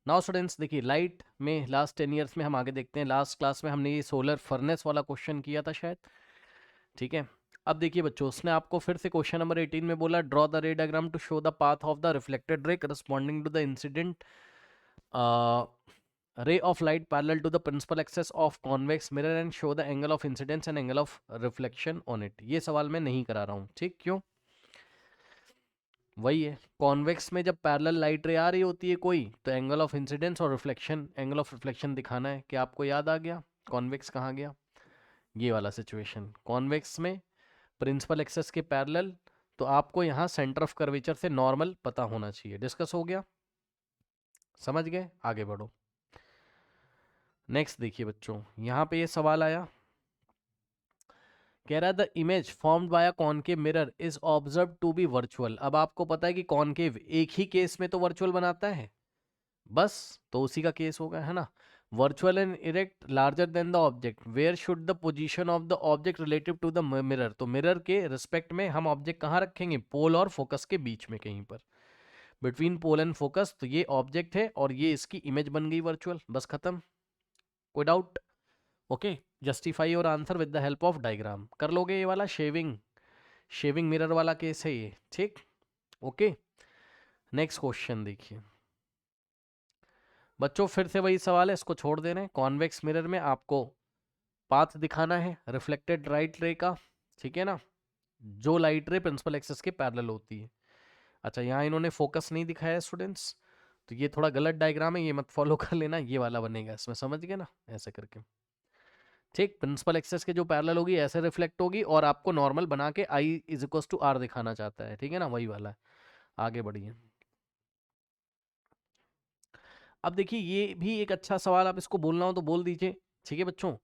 Now students देखिए, light में last 10 years में हम आगे देखते हैं। लास्ट क्लास में हमने ये सोलर फर्नेस वाला क्वेश्चन किया था शायद, ठीक है। अब देखिए बच्चों, उसने आपको फिर से क्वेश्चन नंबर 18 में बोला draw the ray diagram to show the path of the reflected ray corresponding to the incident ray of light parallel to the principal axis of convex mirror and show the angle of incidence and angle of reflection on it। ये सवाल मैं नहीं करा रहा हूँ, ठीक, क्यों? वही है, कॉन्वेक्स में जब पैरेलल लाइट रे आ रही होती है कोई, तो एंगल ऑफ इंसिडेंस और रिफ्लेक्शन, एंगल ऑफ रिफ्लेक्शन दिखाना है। क्या आपको याद आ गया कॉन्वेक्स कहाँ गया? ये वाला सिचुएशन, कॉन्वेक्स में प्रिंसिपल एक्सेस के पैरेलल, तो आपको यहाँ सेंटर ऑफ कर्वेचर से नॉर्मल पता होना चाहिए। डिस्कस हो गया, समझ गए? आगे बढ़ो। नेक्स्ट देखिए बच्चों, यहाँ पे ये सवाल आया, कह रहा है the image formed by a concave mirror is observe to be virtual. अब आपको पता है कि कॉनकेव एक ही केस में तो वर्चुअल बनाता है, बस, तो उसी का केस होगा, है ना। Virtual and erect larger than the object, where should the position of the object relative to the mirror. तो मिरर के रिस्पेक्ट में हम ऑब्जेक्ट कहाँ रखेंगे? पोल और फोकस के बीच में कहीं पर, बिटवीन पोल एंड फोकस। तो ये ऑब्जेक्ट है और ये इसकी इमेज बन गई वर्चुअल, बस खत्म। कोई डाउट? ओके, जस्टिफाई और answer with the help of diagram कर लोगे। ये वाला शेविंग मिरर वाला केस है ये, ठीक। ओके, नेक्स्ट क्वेश्चन देखिए बच्चों, फिर से वही सवाल है, इसको छोड़ दे रहे हैं। कॉन्वेक्स मिरर में आपको पाथ दिखाना है रिफ्लेक्टेड लाइट रे का, ठीक है ना, जो लाइट रे प्रिंसिपल एक्सिस के पैरेलल होती है। अच्छा, यहाँ इन्होंने फोकस नहीं दिखाया है स्टूडेंट्स, तो ये थोड़ा गलत डायग्राम है, ये मत फॉलो कर लेना, ये वाला बनेगा इसमें, समझ गए ना, ऐसे करके, ठीक। प्रिंसिपल एक्सेस के जो पैरेलल होगी ऐसे रिफ्लेक्ट होगी, और आपको नॉर्मल बना के I is equal to are दिखाना चाहता है, ठीक है ना, वही वाला है। आगे बढ़िए। अब देखिए, ये भी एक अच्छा सवाल, आप इसको बोलना हो तो बोल दीजिए, ठीक है बच्चों।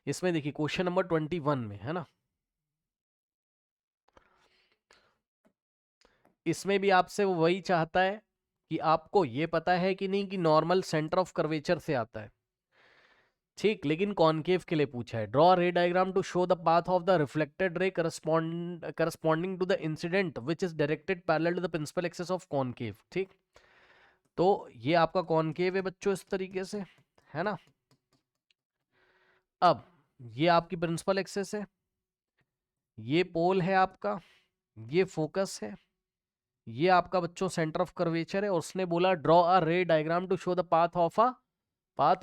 इसमें देखिए क्वेश्चन नंबर 21 में, है ना, इसमें भी आपसे वो वही चाहता है कि आपको ये पता है कि नहीं कि नॉर्मल सेंटर ऑफ कर्वेचर से आता है, ठीक। लेकिन कॉनकेव के लिए पूछा है, draw ray diagram to show the path of the reflected ray corresponding to the incident which is directed parallel to the principal axis of concave, ठीक। तो ये आपका कॉनकेव है बच्चों, इस तरीके से, है ना। अब ये आपकी प्रिंसिपल एक्सिस है, ये पोल है आपका, ये फोकस है, ये आपका बच्चों सेंटर ऑफ कर्वेचर है। और उसने बोला draw a ray diagram to show the path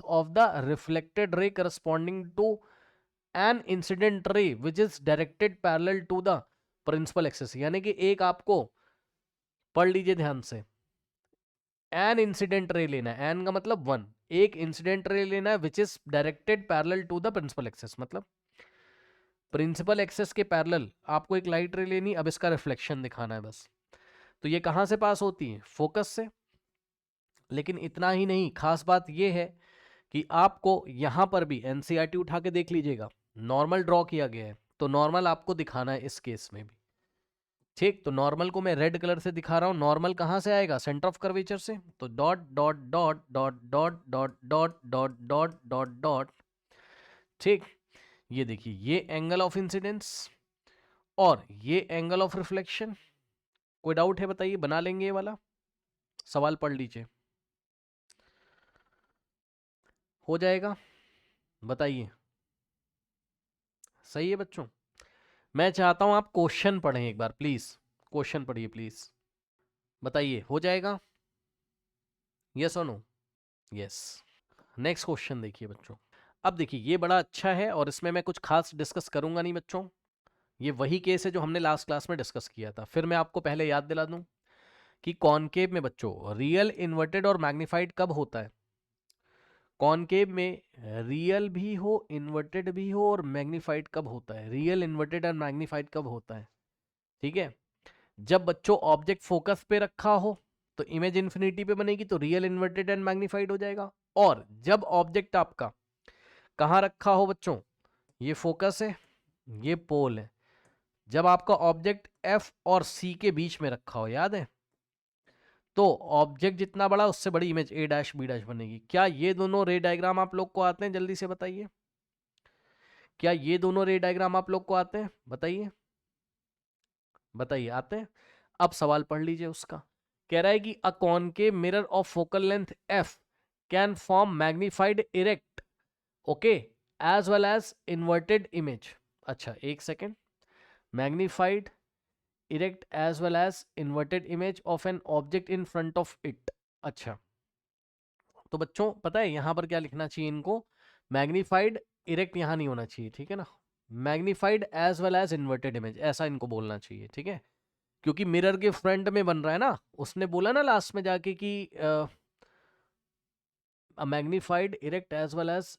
of the reflected ray corresponding to an incident ray which is directed parallel to the principal axis. यानी कि एक आपको, पढ़ लीजिए ध्यान से, एन इंसिडेंट रे लेना है, एन का मतलब वन, एक इंसिडेंट रे लेना है which is directed parallel to the principal axis, मतलब प्रिंसिपल एक्सिस के पैरेलल आपको एक लाइट रे लेनी, अब इसका रिफ्लेक्शन दिखाना है बस। तो ये कहां से पास होती है? फोकस से। लेकिन इतना ही नहीं, खास बात ये है कि आपको यहां पर भी एनसीईआरटी उठा के देख लीजिएगा, नॉर्मल ड्रॉ किया गया है, तो नॉर्मल आपको दिखाना है इस केस में भी, ठीक। तो नॉर्मल को मैं रेड कलर से दिखा रहा हूं, नॉर्मल कहां से आएगा? सेंटर ऑफ कर्वेचर से। तो dot dot dot dot dot dot dot dot dot dot dot, ठीक। ये देखिए, ये एंगल ऑफ इंसिडेंस और ये एंगल ऑफ रिफ्लेक्शन। कोई डाउट है बताइए, बना लेंगे ये वाला सवाल, पढ़ लीजिए, हो जाएगा, बताइए। सही है बच्चों। मैं चाहता हूं आप क्वेश्चन पढ़ें एक बार, प्लीज क्वेश्चन पढ़िए प्लीज, बताइए हो जाएगा, यस और नो? यस। नेक्स्ट क्वेश्चन देखिए बच्चों। अब देखिए, ये बड़ा अच्छा है और इसमें मैं कुछ खास डिस्कस करूंगा नहीं बच्चों, ये वही केस है जो हमने लास्ट क्लास में डिस्कस किया था। फिर मैं आपको पहले याद दिला दूं कि कॉनकेव में बच्चों रियल, इन्वर्टेड और मैग्नीफाइड कब होता है? कॉनकेव में रियल भी हो, इन्वर्टेड भी हो और मैग्नीफाइड कब होता है? रियल, इन्वर्टेड और मैग्नीफाइड कब होता है? ठीक है, जब बच्चों ऑब्जेक्ट फोकस पे रखा हो तो इमेज इन्फिनिटी पे बनेगी, तो रियल, इन्वर्टेड एंड मैग्नीफाइड हो जाएगा। और जब ऑब्जेक्ट आपका कहाँ रखा हो बच्चों, ये फोकस है, ये पोल है, जब आपका ऑब्जेक्ट एफ और सी के बीच में रखा हो, याद है, तो ऑब्जेक्ट जितना बड़ा उससे बड़ी image A dash B dash बनेगी। क्या ये दोनों रे डायग्राम आप लोग को आते हैं? जल्दी से बताइए, क्या ये दोनों रे डायग्राम आप लोग को आते हैं? बताइए, बताइए आते हैं। अब सवाल पढ़ लीजिए उसका, कह रहा है कि a concave mirror of focal length F can form magnified erect, okay, as well as inverted image. अच्छा एक second, magnified erect as well as inverted image of an object in front of it. अच्छा तो बच्चों पता है यहां पर क्या लिखना चाहिए इनको, मैग्नीफाइड इरेक्ट यहां नहीं होना चाहिए, ठीक है ना, magnified as well as inverted image ऐसा इनको बोलना चाहिए, ठीक है, क्योंकि मिरर के फ्रंट में बन रहा है ना, उसने बोला ना लास्ट में जाके कि magnified erect as well as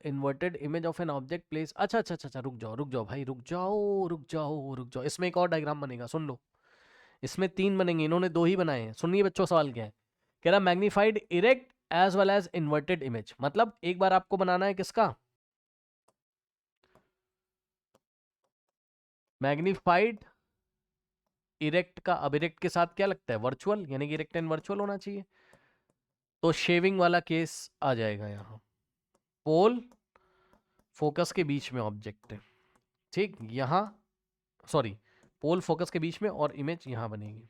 inverted image of an object place. अच्छा अच्छा अच्छा अच्छा, रुक जाओ भाई, रुक जाओ, इसमें एक और डायग्राम बनेगा, सुन लो, इसमें 3 बनेंगे, इन्होंने 2 ही बनाए हैं। सुनिए बच्चों सवाल क्या है, कह रहा magnified erect as well as inverted image, मतलब एक बार आपको बनाना है किसका, मैग्नीफाइड इरेक्ट का। अब इरेक्ट के साथ क्या लगता है, वर्चुअल, यानी कि इरेक्ट एंड वर्चुअल होना चाहिए, तो शेविंग वाला केस आ जाएगा यहाँ, पोल फोकस के बीच में ऑब्जेक्ट है, ठीक, यहाँ सॉरी, पोल फोकस के बीच में और इमेज यहाँ बनेगी,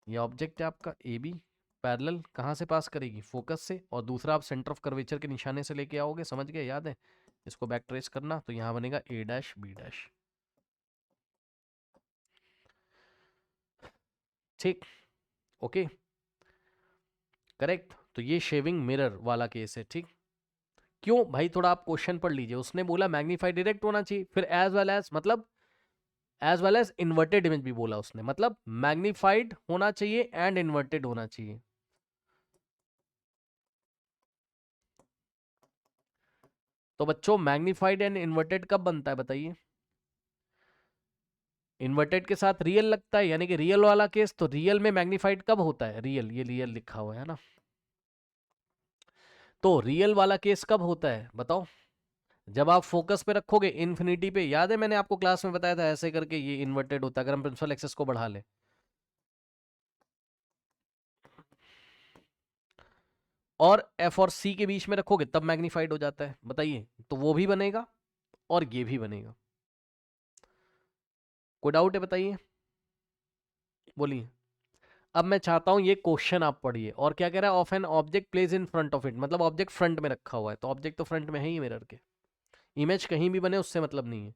ये ऑब्जेक्ट है आपका ए बी, पैरेलल कहाँ से पास करेगी, फोकस से, और दूसरा आप सेंटर ऑफ कर्वेचर के निशाने से लेके आओगे, समझ गए, याद है, इसको बैक ट्रेस करना, तो यहाँ बनेगा ए डैश बी डैश, ठीक, ओके, करेक्ट। तो ये शेविंग मिरर वाला केस है, ठीक, क्यों भाई, थोड़ा आप क्वेश्चन पढ़ लीजिए, उसने बोला मैग्नीफाइड डायरेक्ट होना चाहिए, फिर एज वेल एज, मतलब as well as inverted image भी बोला उसने, मतलब मैग्नीफाइड होना चाहिए एंड इन्वर्टेड होना चाहिए। तो बच्चों मैग्नीफाइड एंड इन्वर्टेड कब बनता है बताइए, इन्वर्टेड के साथ रियल लगता है, यानी कि रियल वाला केस, तो रियल में मैग्नीफाइड कब होता है, रियल, ये रियल लिखा हुआ है ना, तो रियल वाला केस कब होता है बताओ, जब आप फोकस पे रखोगे इन्फिनिटी पे, याद है मैंने आपको क्लास में बताया था ऐसे करके ये इन्वर्टेड होता है अगर हम प्रिंसिपल एक्सेस को बढ़ा ले, और एफ और सी के बीच में रखोगे तब मैग्नीफाइड हो जाता है, बताइए, तो वो भी बनेगा और ये भी बनेगा, कोई डाउट है बताइए, बोलिए। अब मैं चाहता हूं ये क्वेश्चन आप पढ़िए, और क्या कह रहा है, of an object place in front of it, मतलब ऑब्जेक्ट फ्रंट में रखा हुआ है, तो ऑब्जेक्ट तो फ्रंट में है ही मिरर के, इमेज कहीं भी बने उससे मतलब नहीं है।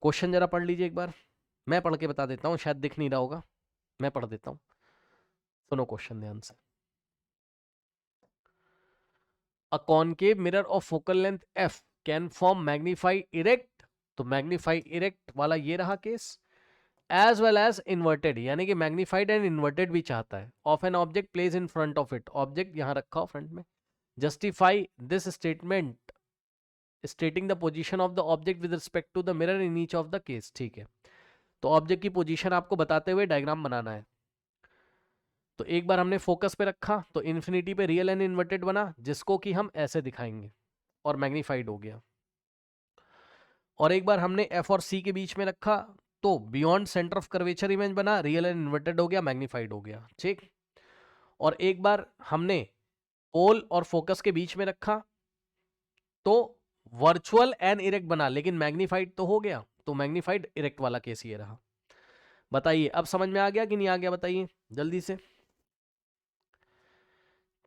क्वेश्चन जरा पढ़ लीजिए एक बार, मैं पढ़ के बता देता हूँ, शायद दिख नहीं रहा होगा, मैं पढ़ देता हूँ, सुनो क्वेश्चन ध्यान से। A concave mirror of focal length F can form magnify erect, तो मैग्नीफाई इरेक्ट वाला ये रहा case, as well as inverted, यानी कि मैग्नीफाइड एंड इन्वर्टेड भी चाहता है, of an object place in front of it, object यहां रखा हो फ्रंट में, justify this statement stating the position of the object with respect to the mirror in each of the case, ठीक है, तो ऑब्जेक्ट की पोजीशन आपको बताते हुए डायग्राम बनाना है, तो एक बार हमने फोकस पे रखा तो इन्फिनिटी पे रियल एंड इन्वर्टेड बना, जिसको कि हम ऐसे दिखाएंगे, और मैग्नीफाइड हो गया, और एक बार हमने एफ और सी के बीच में रखा तो beyond centre of curvature image बना, रियल एंड इन्वर्टेड हो गया, मैग्नीफाइड हो गया, ठीक, और एक बार हमने पोल और फोकस के बीच में रखा तो वर्चुअल एंड इरेक्ट बना, लेकिन मैग्नीफाइड तो हो गया, तो मैग्नीफाइड इरेक्ट वाला केस ये रहा। बताइए अब समझ में आ गया कि नहीं आ गया, बताइए जल्दी से,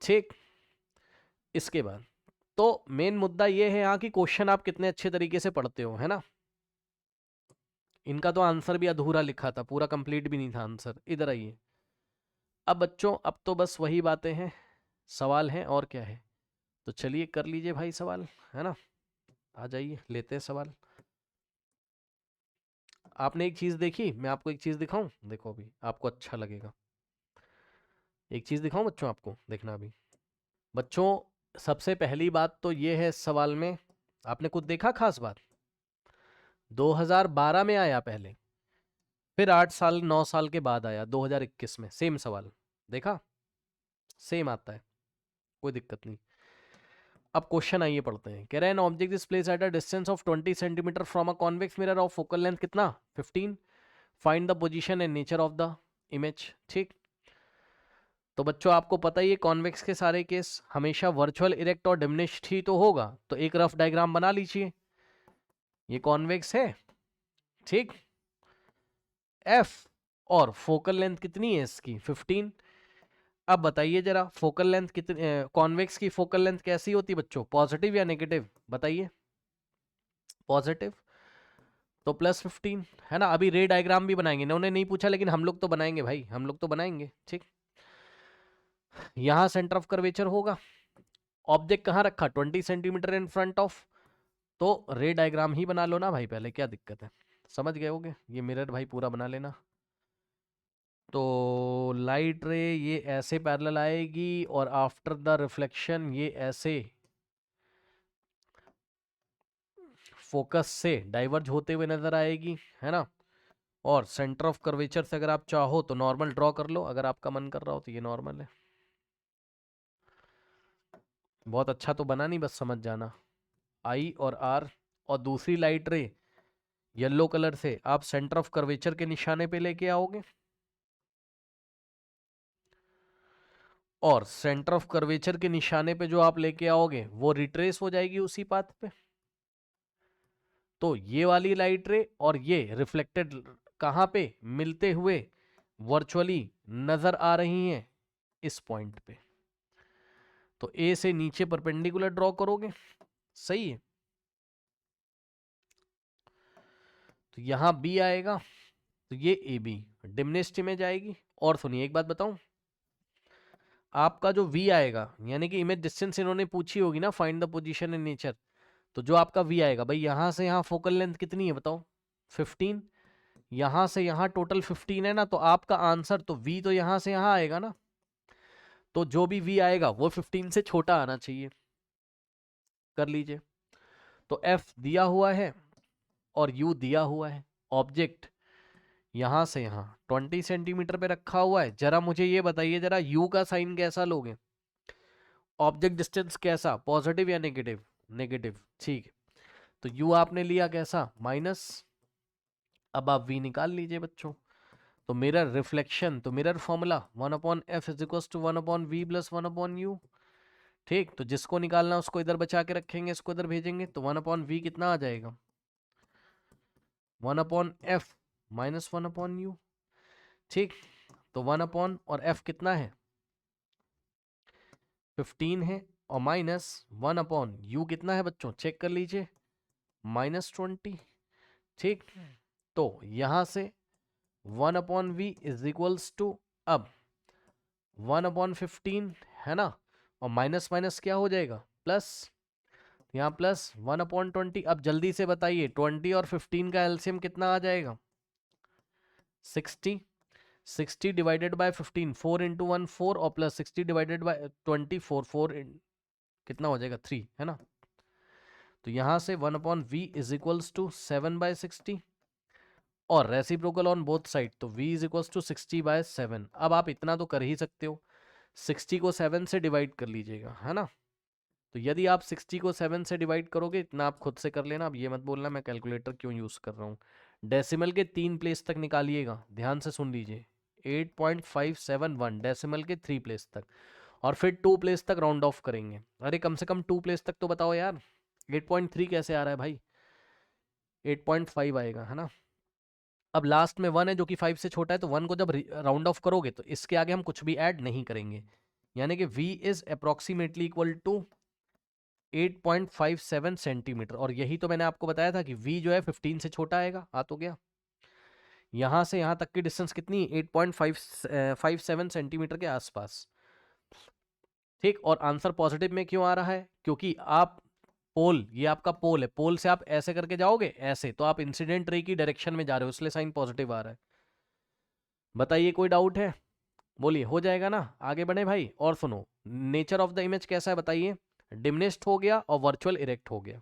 ठीक। इसके बाद तो मेन मुद्दा ये है यहाँ की क्वेश्चन आप कितने अच्छे तरीके से पढ़ते हो, है ना, इनका तो आंसर भी अधूरा लिखा था, पूरा कंप्लीट भी नहीं था आंसर, इधर आइए। अब बच्चों अब तो बस वही बातें हैं, सवाल हैं और क्या है, तो चलिए कर लीजिए भाई सवाल, है ना, आ जाइए लेते हैं सवाल। आपने एक चीज देखी, मैं आपको एक चीज दिखाऊं, देखो अभी आपको अच्छा लगेगा, एक चीज दिखाऊं बच्चों आपको, देखना अभी। बच्चों सबसे पहली बात तो ये है इस सवाल में, आपने कुछ देखा खास बात, 2012 में आया पहले, फिर 8 साल 9 साल के बाद आया 2021 में, सेम सवाल देखा, सेम आता है, कोई दिक्कत नहीं। अब क्वेश्चन आइए पढ़ते हैं, कह रहे हैं object is placed at a distance of 20 centimetre from a convex mirror of focal length कितना 15, find the position and nature of the image, ठीक। तो बच्चों आपको पता ही है कॉन्वेक्स के सारे केस हमेशा वर्चुअल इरेक्ट और डिमिनिश्ड ही तो होगा, तो एक रफ डायग्राम बना लीजिए, ये कॉन्वेक्स है, ठीक, एफ और फोकल लेंथ कितनी है इसकी 15, अब बताइए जरा फोकल लेंथ कितनी, कॉन्वेक्स की फोकल लेंथ कैसी होती है बच्चों, पॉजिटिव या नेगेटिव, बताइए। पॉजिटिव, तो +15 है ना। अभी रे डायग्राम भी बनाएंगे, इन्होंने नहीं पूछा लेकिन हम लोग तो बनाएंगे भाई, हम लोग तो बनाएंगे, ठीक। यहाँ सेंटर ऑफ कर्वेचर होगा, ऑब्जेक्ट कहाँ रखा, 20 सेंटीमीटर इन फ्रंट ऑफ, तो रे डायग्राम ही बना लो ना भाई पहले, क्या दिक्कत है, समझ गए होगे। ये मिरर भाई पूरा बना लेना। तो लाइट रे ये ऐसे पैरेलल आएगी और आफ्टर द रिफ्लेक्शन ये ऐसे फोकस से डाइवर्ज होते हुए नजर आएगी, है ना। और सेंटर ऑफ कर्वेचर से अगर आप चाहो तो नॉर्मल ड्रॉ कर लो, अगर आपका मन कर रहा हो तो ये नॉर्मल है। बहुत अच्छा तो बना नहीं, बस समझ जाना। आई और आर, और दूसरी लाइट रे येलो कलर से आप सेंटर ऑफ कर्वेचर के निशाने पे लेके आओगे, और सेंटर ऑफ कर्वेचर के निशाने पे जो आप लेके आओगे वो रिट्रेस हो जाएगी उसी पाथ पे। तो ये वाली लाइट रे और ये रिफ्लेक्टेड कहाँ पे मिलते हुए वर्चुअली नजर आ रही हैं, इस पॉइंट पे। तो ए से नीचे परपेंडिकुलर ड्रॉ करोगे, सही है। तो यहां बी आएगा, तो ये ए बी डिमनेस्ट इमेज आएगी। और सुनिए एक बात बताऊं, आपका जो वी आएगा, यानी कि इमेज डिस्टेंस इन्होंने पूछी होगी ना, find the position in nature, तो जो आपका वी आएगा भाई, यहां से यहां फोकल लेंथ कितनी है बताओ, 15, यहां से यहां टोटल 15 है ना, तो आपका आंसर तो वी तो यहां से यहां आएगा ना, तो जो भी वी आएगा वो 15 से छोटा आना चाहिए। कर लीजिए। तो एफ दिया हुआ है और यू दिया हुआ है, ऑब्जेक्ट यहां से यहां 20 सेंटीमीटर पे रखा हुआ है। जरा मुझे ये बताइए, जरा यू का साइन कैसा लोगे, ऑब्जेक्ट डिस्टेंस कैसा, पॉजिटिव या नेगेटिव, नेगेटिव, ठीक है। तो यू आपने लिया कैसा, माइनस। अब आप वी निकाल लीजिए बच्चों। तो मिरर रिफ्लेक्शन, तो mirror formula 1/f is equal to 1/v plus 1/u, ठीक। तो जिसको निकालना उसको इधर बचा के रखेंगे, इसको इधर भेजेंगे, तो 1/v कितना आ जाएगा, 1/f माइनस 1/u, ठीक। तो 1 और f कितना है, 15 है, और माइनस 1/u कितना है बच्चों, चेक कर लीजिए, -20, ठीक। तो यहां से 1/v इज इक्वल्स टू, अब 1/15 है ना, और माइनस माइनस क्या हो जाएगा, प्लस, यहाँ प्लस 1/20। अब जल्दी से बताइए 20 और 15 का एलसीएम कितना आ जाएगा, 60, 60 डिवाइडेड बाय 15, 4 इंटू 1 4, और प्लस 60 डिवाइडेड बाय 24, 4 कितना हो जाएगा 3, है ना। तो यहां से 1/v इज इक्वल्स टू 7/60, और रेसिप्रोकल ऑन बोथ साइड, तो v इज इक्वल्स टू 60/7। अब आप इतना तो कर ही सकते हो, 60 को 7 से डिवाइड कर लीजिएगा, है ना। तो यदि आप 60 को 7 से डिवाइड करोगे, इतना आप खुद से कर लेना, अब ये मत बोलना मैं कैलकुलेटर क्यों यूज़ कर रहा हूँ। डेसिमल के 3 प्लेस तक निकालिएगा, ध्यान से सुन लीजिए, 8.571 डेसिमल के 3 प्लेस तक, और फिर 2 प्लेस तक राउंड ऑफ करेंगे। अरे कम से कम 2 प्लेस तक तो बताओ यार, 8.3 कैसे आ रहा है भाई, 8.5 आएगा, है ना। अब लास्ट में 1 है जो कि 5 से छोटा है, तो 1 को जब राउंड ऑफ करोगे तो इसके आगे हम कुछ भी ऐड नहीं करेंगे, यानी कि v is approximately equal to 8.57 centimetre. और यही तो मैंने आपको बताया था कि v जो है 15 से छोटा आएगा, आ तो गया। यहां से यहां तक की डिस्टेंस कितनी, 8.57 सेंटीमीटर के आसपास, ठीक। और आंसर पॉजिटिव में क्यों आ रहा है, क्योंकि आप पोल, ये आपका पोल है, पोल से आप ऐसे करके जाओगे ऐसे, तो आप इंसिडेंट रे की डायरेक्शन में जा रहे हो, इसलिए साइन पॉजिटिव आ रहा है। बताइए कोई डाउट है, बोलिए, हो जाएगा ना, आगे बढ़े भाई। और सुनो, नेचर ऑफ द इमेज कैसा है बताइए, डिमनेस्ट हो गया और वर्चुअल इरेक्ट हो गया,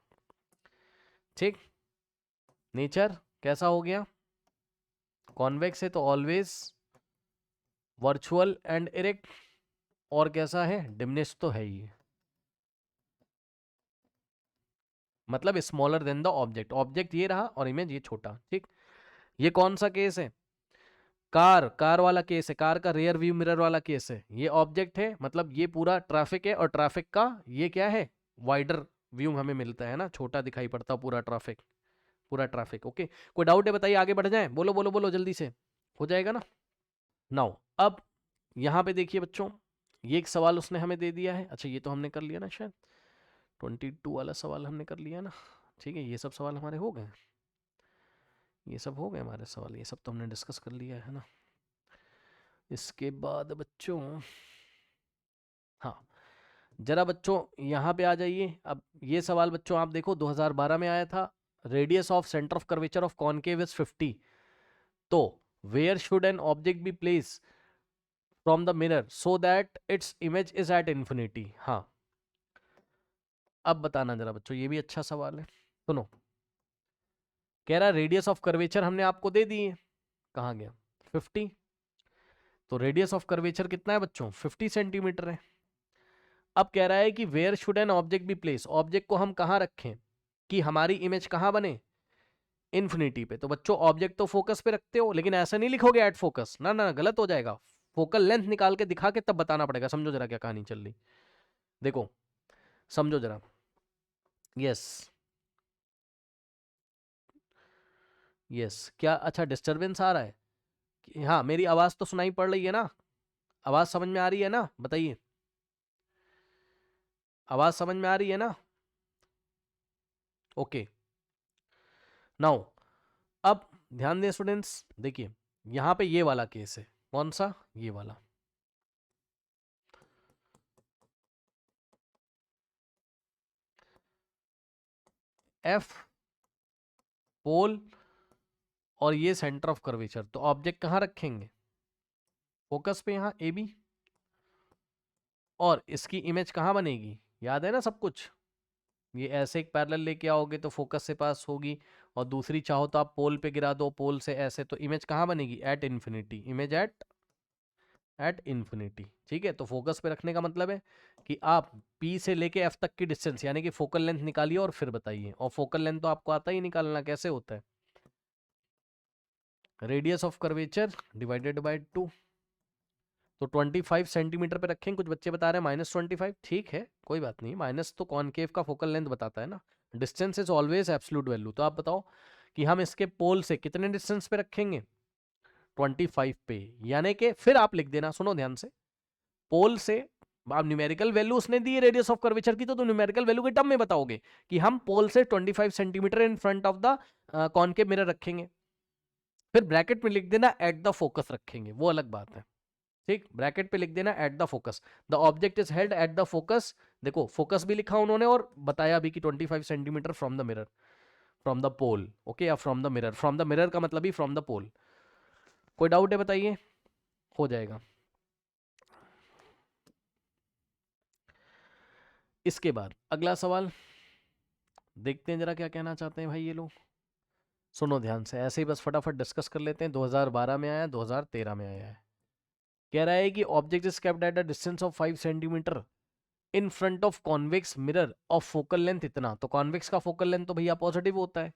ठीक। नेचर कैसा हो गया, कॉन्वेक्स है तो ऑलवेज वर्चुअल एंड इरेक्ट, और कैसा है, डिमनेस्ट तो है ही, मतलब smaller than the object, object ये रहा और इमेज ये छोटा, ठीक। ये कौन सा केस है, कार वाला केस है, कार का रियर व्यू मिरर वाला केस है। ये ऑब्जेक्ट है, मतलब ये पूरा ट्रैफिक है, और ट्रैफिक का ये क्या है, वाइडर व्यू हमें मिलता है ना, छोटा दिखाई पड़ता पूरा ट्रैफिक, पूरा ट्रैफिक। ओके, कोई डाउट है बताइए, आगे बढ़ जाए, बोलो बोलो बोलो जल्दी से, हो जाएगा ना। नाउ अब यहां पे देखिए बच्चों, ये एक सवाल उसने हमें दे दिया है। अच्छा ये तो हमने कर लिया ना शायद, 22 वाला सवाल हमने कर लिया ना। ठीक है, ये सब सवाल हमारे हो गए, ये सब हो गए हमारे सवाल, ये सब तो हमने डिस्कस कर लिया है ना। इसके बाद बच्चों, हाँ जरा बच्चों यहाँ पे आ जाइए। अब ये सवाल बच्चों आप देखो 2012 में आया था। Radius of centre of curvature of concave is 50, तो where should an object be place from the mirror so that its image is at infinity. हाँ अब बताना जरा बच्चों, ये भी अच्छा सवाल है, सुनो। कह रहा रेडियस ऑफ कर्वेचर हमने आपको दे दी है, कहाँ गया 50, तो रेडियस ऑफ कर्वेचर कितना है बच्चों 50 सेंटीमीटर है। अब कह रहा है कि where should an object be place, object को हम कहाँ रखें कि हमारी इमेज कहाँ बने, इन्फिनिटी पे। तो बच्चों ऑब्जेक्ट तो फोकस पे रखते हो, लेकिन ऐसा नहीं लिखोगे एट फोकस, ना ना गलत हो जाएगा। फोकल लेंथ निकाल के दिखा के तब बताना पड़ेगा। समझो जरा क्या कहानी चल रही, देखो समझो जरा। यस यस क्या, अच्छा डिस्टरबेंस आ रहा है हाँ मेरी आवाज तो सुनाई पड़ रही है ना, आवाज समझ में आ रही है ना, बताइए आवाज समझ में आ रही है ना। ओके नाउ अब ध्यान दें स्टूडेंट्स, देखिए यहां पे ये वाला केस है, कौन सा, ये वाला। एफ पोल और ये सेंटर ऑफ कर्वेचर, तो ऑब्जेक्ट कहां रखेंगे, फोकस पे यहां ए बी, और इसकी इमेज कहां बनेगी, याद है ना सब कुछ। ये ऐसे एक पैरेलल लेके आओगे तो फोकस से पास होगी, और दूसरी चाहो तो आप पोल पे गिरा दो, पोल से ऐसे, तो इमेज कहां बनेगी at infinity, image at infinity. ठीक है, तो फोकस पे रखने का मतलब है कि आप P से लेके F तक की डिस्टेंस यानी कि फोकल लेंथ निकालिए और फिर बताइए। और फोकल लेंथ तो आपको आता ही निकालना, कैसे होता है, radius of curvature divided by 2। तो 25 सेंटीमीटर पे रखें, कुछ बच्चे बता रहे हैं -25, ठीक है कोई बात नहीं, माइनस तो कॉनकेव का फोकल लेंथ बताता है ना, distance is always absolute value. तो आप बताओ कि हम इसके पोल से कितने डिस्टेंस पे रखेंगे, 25 पे, यानी कि फिर आप लिख देना, सुनो ध्यान से, पोल से आप न्यूमेरिकल वैल्यू उसने दी है रेडियस ऑफ कर्वेचर की, तो न्यूमेरिकल वैल्यू के टर्म में बताओगे कि हम पोल से 25 centimetre in front of the concave mirror रखेंगे, फिर ब्रैकेट में लिख देना एट द फोकस रखेंगे, वो अलग बात है। ठीक, ब्रैकेट पे लिख देना at the focus, the object is held at the focus. देखो फोकस भी लिखा उन्होंने और बताया भी कि 25 centimetre from the mirror, from the pole, okay, या from the mirror, from the mirror का मतलब ही फ्रॉम द पोल। कोई डाउट है बताइए, हो जाएगा। इसके बाद अगला सवाल देखते हैं जरा क्या कहना चाहते हैं भाई ये लोग, सुनो ध्यान से, ऐसे ही बस फटाफट डिस्कस कर लेते हैं। 2012 में आया, 2013 में आया है। कह रहा है कि object is kept at a distance of 5 centimetre in front of convex mirror of focal length इतना, तो कॉन्वेक्स का फोकल लेंथ तो भैया पॉजिटिव होता है,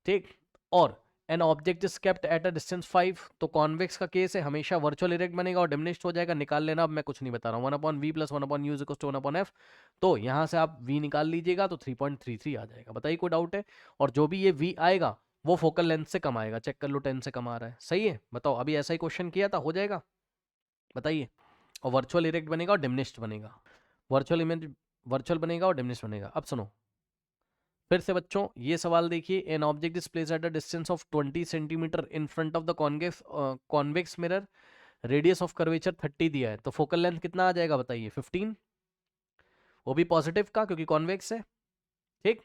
ठीक। और an object is kept at a distance 5, तो कॉन्वेक्स का केस है हमेशा वर्चुअल इरेक्ट बनेगा और डिमिनिश्ड हो जाएगा, निकाल लेना, अब मैं कुछ नहीं बता रहा हूँ, 1/v + 1/u = 1/f। तो यहाँ से आप v निकाल लीजिएगा तो 3.33 आ जाएगा। बताइए कोई डाउट है, और जो भी ये v आएगा वो फोकल लेंथ से कम आएगा, चेक कर लो 10 से कम आ रहा है, सही है, बताओ अभी ऐसा ही क्वेश्चन किया था, हो जाएगा बताइए। और वर्चुअल इरेक्ट बनेगा और डिमिनिश्ड बनेगा, वर्चुअल इमेज वर्चुअल बनेगा और डिमिनिश्ड बनेगा। अब सुनो फिर से बच्चों, ये सवाल देखिए, an object is placed at a distance of 20 centimetre in front of the convex mirror, radius of curvature 30 दिया है, तो फोकल लेंथ कितना आ जाएगा बताइए 15, वो भी पॉजिटिव का क्योंकि कॉन्वेक्स है, ठीक।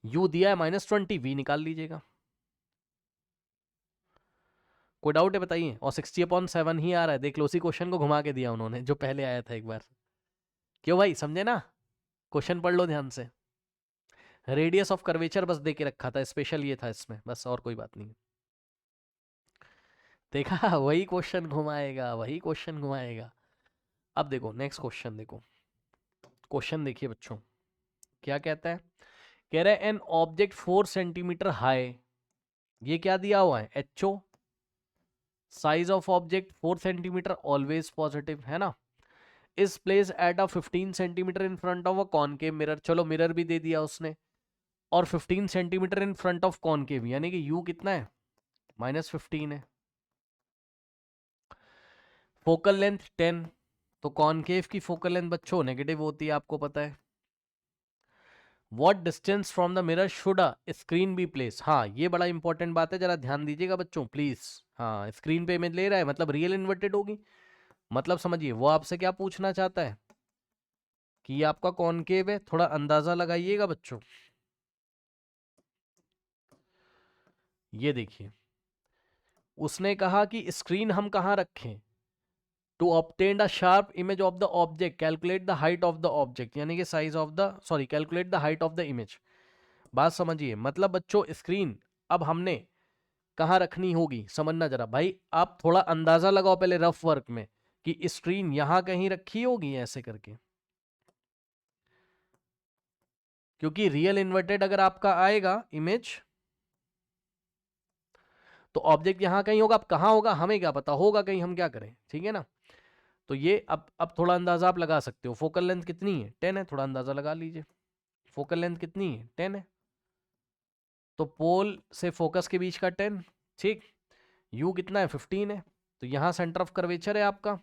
यू दिया है -20, वी निकाल लीजिएगा। कोई डाउट है बताइए, और 60/7 ही आ रहा है, देख लो उसी क्वेश्चन को घुमा के दिया उन्होंने जो पहले आया था एक बार। क्यों भाई, समझे ना, क्वेश्चन पढ़ लो ध्यान से, रेडियस ऑफ कर्वेचर बस दे के रखा था, स्पेशल ये था इसमें, बस और कोई बात नहीं। देखा वही क्वेश्चन घुमाएगा, वही क्वेश्चन घुमाएगा। अब देखो नेक्स्ट क्वेश्चन, देखो क्वेश्चन देखिए बच्चों, क्या कहता है, कह रहा है एन ऑब्जेक्ट 4 सेंटीमीटर हाई, ये क्या दिया हुआ है HO, size of object 4 centimetre always positive है ना, इस place at a 15 centimetre in front of a concave mirror, चलो मिरर भी दे दिया उसने, और 15 centimetre in front of concave, यानी कि U कितना है -15 है, फोकल लेंथ 10, तो कॉनकेव की फोकल लेंथ बच्चों नेगेटिव होती है, आपको पता है। What distance from the mirror should a screen be placed? हाँ, ये बड़ा इंपॉर्टेंट बात है, जरा ध्यान दीजिएगा बच्चों प्लीज। हाँ, स्क्रीन पे इमेज ले रहा है मतलब रियल इन्वर्टेड होगी। मतलब समझिए वो आपसे क्या पूछना चाहता है कि ये आपका कॉनकेव है, थोड़ा अंदाजा लगाइएगा बच्चों। ये देखिए, उसने कहा कि स्क्रीन हम कहाँ रखें। To obtain a sharp image of the object calculate the height of the object, यानी कि size of the sorry calculate the height of the image. बात समझिए, मतलब बच्चों स्क्रीन अब हमने कहाँ रखनी होगी, समझना जरा भाई। आप थोड़ा अंदाजा लगाओ पहले रफ वर्क में कि स्क्रीन यहां कहीं रखी होगी ऐसे करके, क्योंकि रियल इन्वर्टेड अगर आपका आएगा इमेज तो ऑब्जेक्ट यहां कहीं होगा। अब कहां होगा हमें क्या पता, होगा कहीं, हम क्या करें, ठीक है ना। तो ये अब थोड़ा अंदाजा आप लगा सकते हो। फोकल लेंथ कितनी है, 10 है, थोड़ा अंदाजा लगा लीजिए। फोकल लेंथ कितनी है, 10 है, तो पोल से फोकस के बीच का 10, ठीक। यू कितना है, 15 है, तो यहाँ सेंटर ऑफ कर्वेचर है आपका।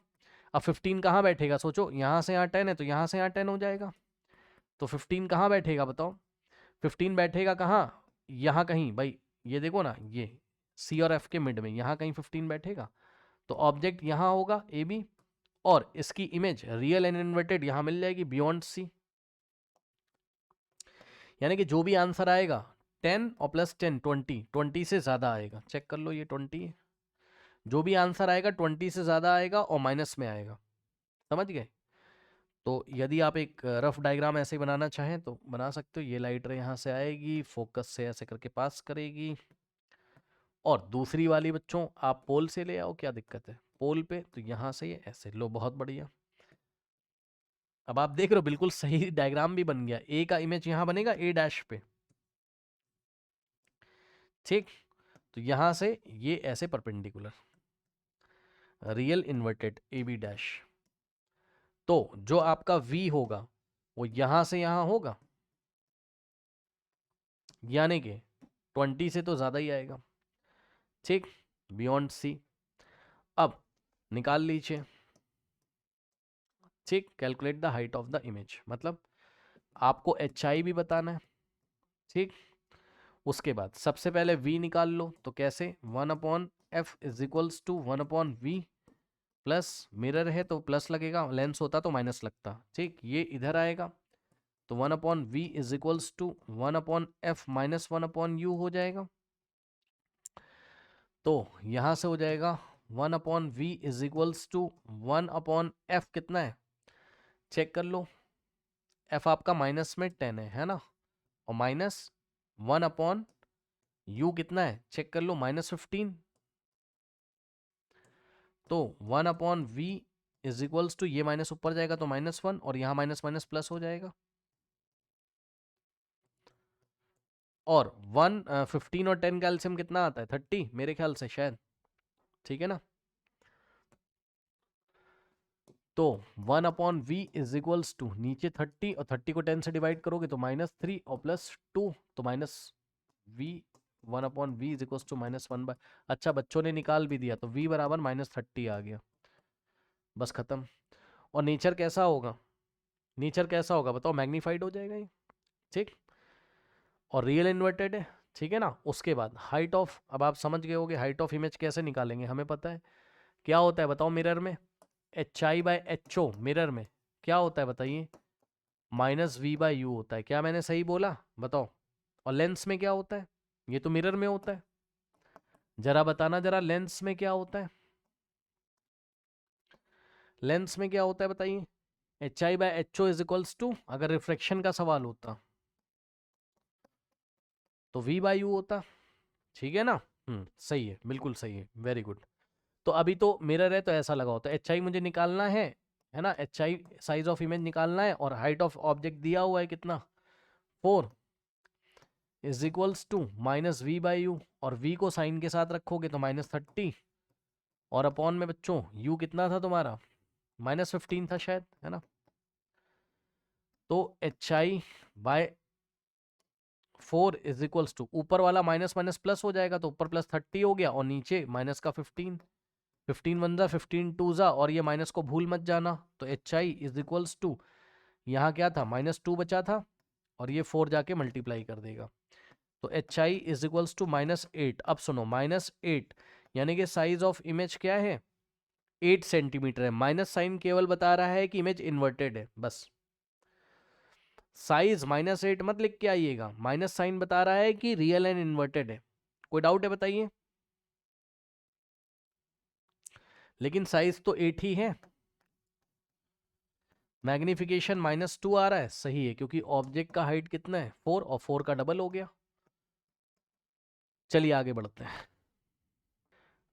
अब 15 कहाँ बैठेगा, सोचो, यहाँ से यहाँ 10 है तो यहाँ से यहाँ 10 हो जाएगा। तो 15 कहाँ बैठेगा बताओ, 15 बैठेगा कहाँ, यहाँ कहीं भाई। ये देखो ना, ये सी और एफ के मिड में यहाँ कहीं 15 बैठेगा। तो ऑब्जेक्ट यहाँ होगा ए बी, और इसकी इमेज रियल एंड इन्वर्टेड यहाँ मिल जाएगी बियॉन्ड सी। यानी कि जो भी आंसर आएगा 10 और प्लस 10 20, 20 से ज़्यादा आएगा, चेक कर लो ये 20 है। जो भी आंसर आएगा 20 से ज़्यादा आएगा और माइनस में आएगा, समझ गए। तो यदि आप एक रफ डायग्राम ऐसे बनाना चाहें तो बना सकते हो। ये लाइट रे यहाँ से आएगी, फोकस से ऐसे करके पास करेगी, और दूसरी वाली बच्चों आप पोल से ले आओ, क्या दिक्कत है पोल पे, तो यहाँ से ये ऐसे लो, बहुत बढ़िया। अब आप देख रहे हो बिल्कुल सही डायग्राम भी बन गया। ए का इमेज यहाँ बनेगा ए डैश पे, ठीक। तो यहां से ये ऐसे perpendicular real inverted A B dash, तो जो आपका V होगा वो यहां से यहां होगा, यानी कि 20 से तो ज्यादा ही आएगा, ठीक, बियॉन्ड सी। अब निकाल लीजिए, ठीक, calculate the height of the image, मतलब आपको HI भी बताना है, ठीक। उसके बाद सबसे पहले V निकाल लो, तो कैसे, 1/f is equals to 1/v, plus mirror है तो प्लस लगेगा, लेंस होता तो माइनस लगता, ठीक। ये इधर आएगा तो 1/v is equals to 1/f minus 1/u हो जाएगा। तो यहां से हो जाएगा 1/v is equals to 1/f कितना है, चेक कर लो। f आपका माइनस में 10 है ना, और माइनस 1/u कितना है, चेक कर लो, -15। तो 1/v इज इक्वल्स टू, ये माइनस ऊपर जाएगा तो -1, और यहाँ माइनस माइनस प्लस हो जाएगा। और 15 और 10 का एलसीएम कितना आता है, 30 मेरे ख्याल से शायद, ठीक है ना। तो 1/v इज इक्वल्स टू, नीचे 30 और 30 को 10 से डिवाइड करोगे तो -3 और +2, तो -v 1/v is equals to -1/, अच्छा बच्चों ने निकाल भी दिया, तो v बराबर -30 आ गया, बस खत्म। और नेचर कैसा होगा, नेचर कैसा होगा बताओ, मैग्नीफाइड हो जाएगा ये, ठीक। और रियल इन्वर्टेड है, ठीक है ना। उसके बाद हाइट ऑफ, अब आप समझ गए होगे हाइट ऑफ इमेज कैसे निकालेंगे, हमें पता है क्या होता है बताओ। मिरर में HI/HO, मिरर में क्या होता है बताइए, -v/u होता है, क्या मैंने सही बोला बताओ। और लेंस में क्या होता है, ये तो मिरर में होता है, जरा बताना जरा लेंस में क्या होता है, लेंस में क्या होता है बताइए। HI/HO इज इक्वल्स टू, अगर रिफ्रैक्शन का सवाल होता तो v/u होता, ठीक है ना। सही है, बिल्कुल सही है, वेरी गुड। तो अभी तो मिरर है तो ऐसा लगा होता है, HI मुझे निकालना है ना, HI साइज ऑफ इमेज निकालना है, और हाइट ऑफ ऑब्जेक्ट दिया हुआ है कितना, 4 इज इक्वल्स टू -v/u, और v को साइन के साथ रखोगे तो -30, और अपॉन में बच्चों u कितना था तुम्हारा, -15 था शायद, है ना। तो HI/4 इज इक्वल्स टू, ऊपर वाला माइनस माइनस प्लस हो जाएगा तो ऊपर +30 हो गया, और नीचे माइनस का 15, 15 वन जा 15 टू जा, और ये माइनस को भूल मत जाना, तो H I is equals to, यहाँ क्या था -2 बचा था, और ये 4 जाके मल्टीप्लाई कर देगा, तो H I is equals to -8। अब सुनो, -8 यानी कि साइज ऑफ इमेज क्या है, 8 सेंटीमीटर है। माइनस साइन केवल बता रहा है कि इमेज इन्वर्टेड है, बस। साइज -8 मत लिख के आइएगा, माइनस साइन बता रहा है कि रियल एंड इन्वर्टेड है। कोई डाउट है बताइए? लेकिन साइज तो 8 ही है। मैग्निफिकेशन -2 आ रहा है, सही है, क्योंकि ऑब्जेक्ट का हाइट कितना है 4, और 4 का डबल हो गया। चलिए आगे बढ़ते हैं।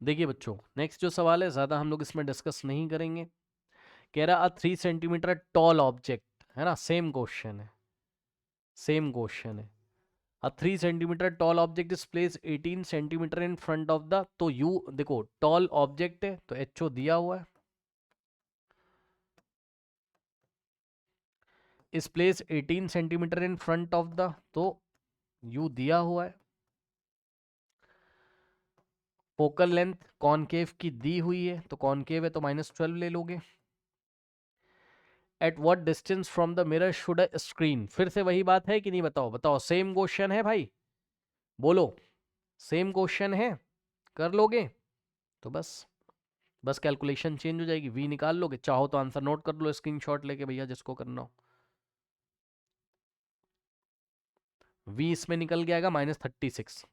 देखिए बच्चों, नेक्स्ट जो सवाल है ज्यादा हम लोग इसमें डिस्कस नहीं करेंगे। कह रहा 3 सेंटीमीटर टॉल ऑब्जेक्ट, है ना, सेम क्वेश्चन है, सेम क्वेश्चन है। A 3 centimetre tall object is place 18 centimetre in front of the, तो यू देखो टॉल ऑब्जेक्ट है तो एचओ दिया हुआ है, इस place 18 centimetre in front of the, तो यू दिया हुआ है। फोकल लेंथ कॉनकेव की दी हुई है, तो कॉनकेव है तो -12 ले लोगे। At what distance from the mirror should a screen, फिर से वही बात है कि नहीं, बताओ बताओ, सेम क्वेश्चन है भाई, बोलो, सेम क्वेश्चन है, कर लोगे? तो बस कैलकुलेशन चेंज हो जाएगी, वी निकाल लोगे, चाहो तो आंसर नोट कर लो स्क्रीनशॉट लेके भैया, जिसको करना हो। वी इसमें निकल गया -36,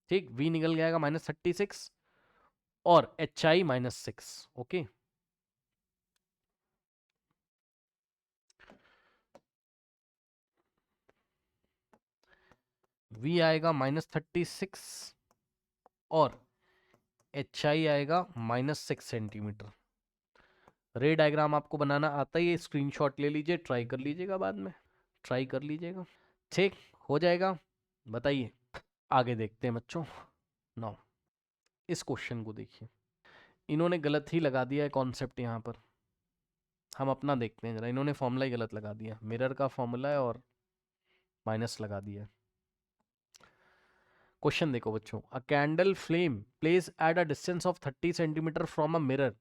ठीक, वी निकल गया -36, और एच आई -6, ओके। वी आएगा -36 और एच आई आएगा -6 सेंटीमीटर। रे डायग्राम आपको बनाना आता ही है, स्क्रीनशॉट ले लीजिए, ट्राई कर लीजिएगा, बाद में ट्राई कर लीजिएगा, ठीक हो जाएगा। बताइए आगे देखते हैं बच्चों। नाउ इस क्वेश्चन को देखिए, इन्होंने गलत ही लगा दिया है कॉन्सेप्ट यहाँ पर, हम अपना देखते हैं जरा। इन्होंने फॉर्मूला ही गलत लगा दिया, मिरर का फॉर्मूला है और माइनस लगा दिया है। क्वेश्चन देखो बच्चों, अ candle flame place at a distance of 30 centimetre from a mirror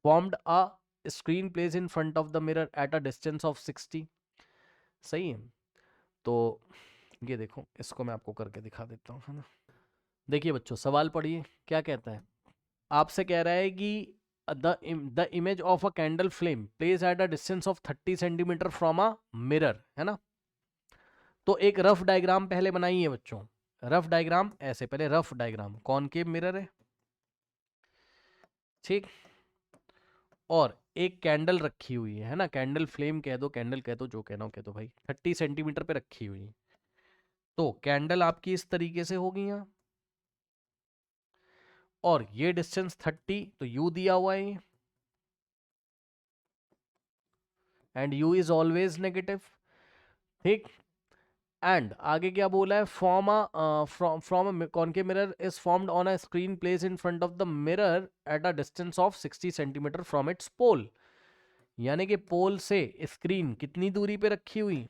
formed a screen place in front of the mirror at a distance of 60। सही है, तो ये देखो, इसको मैं आपको करके दिखा देता हूँ, है ना। देखिए बच्चों, सवाल पढ़िए क्या कहता है। आपसे कह रहा है कि the image of a candle flame place at a distance of 30 centimetre from a mirror, है ना। तो एक रफ डायग्राम पहले बनाइए बच्चों, रफ डायग्राम ऐसे, पहले रफ डायग्राम, कॉनकेव मिरर है, ठीक, और एक कैंडल रखी हुई है ना, कैंडल फ्लेम कह दो, कैंडल कह दो, जो कहना हो कह दो भाई, 30 सेंटीमीटर पे रखी हुई है। तो कैंडल आपकी इस तरीके से होगी यहाँ, और ये डिस्टेंस 30, तो यू दिया हुआ है, and u is always negative, ठीक। एंड आगे क्या बोला है, from concave mirror is formed on a screen place in front of the mirror at a distance of 60 centimetre from its pole, यानी कि पोल से स्क्रीन कितनी दूरी पे रखी हुई,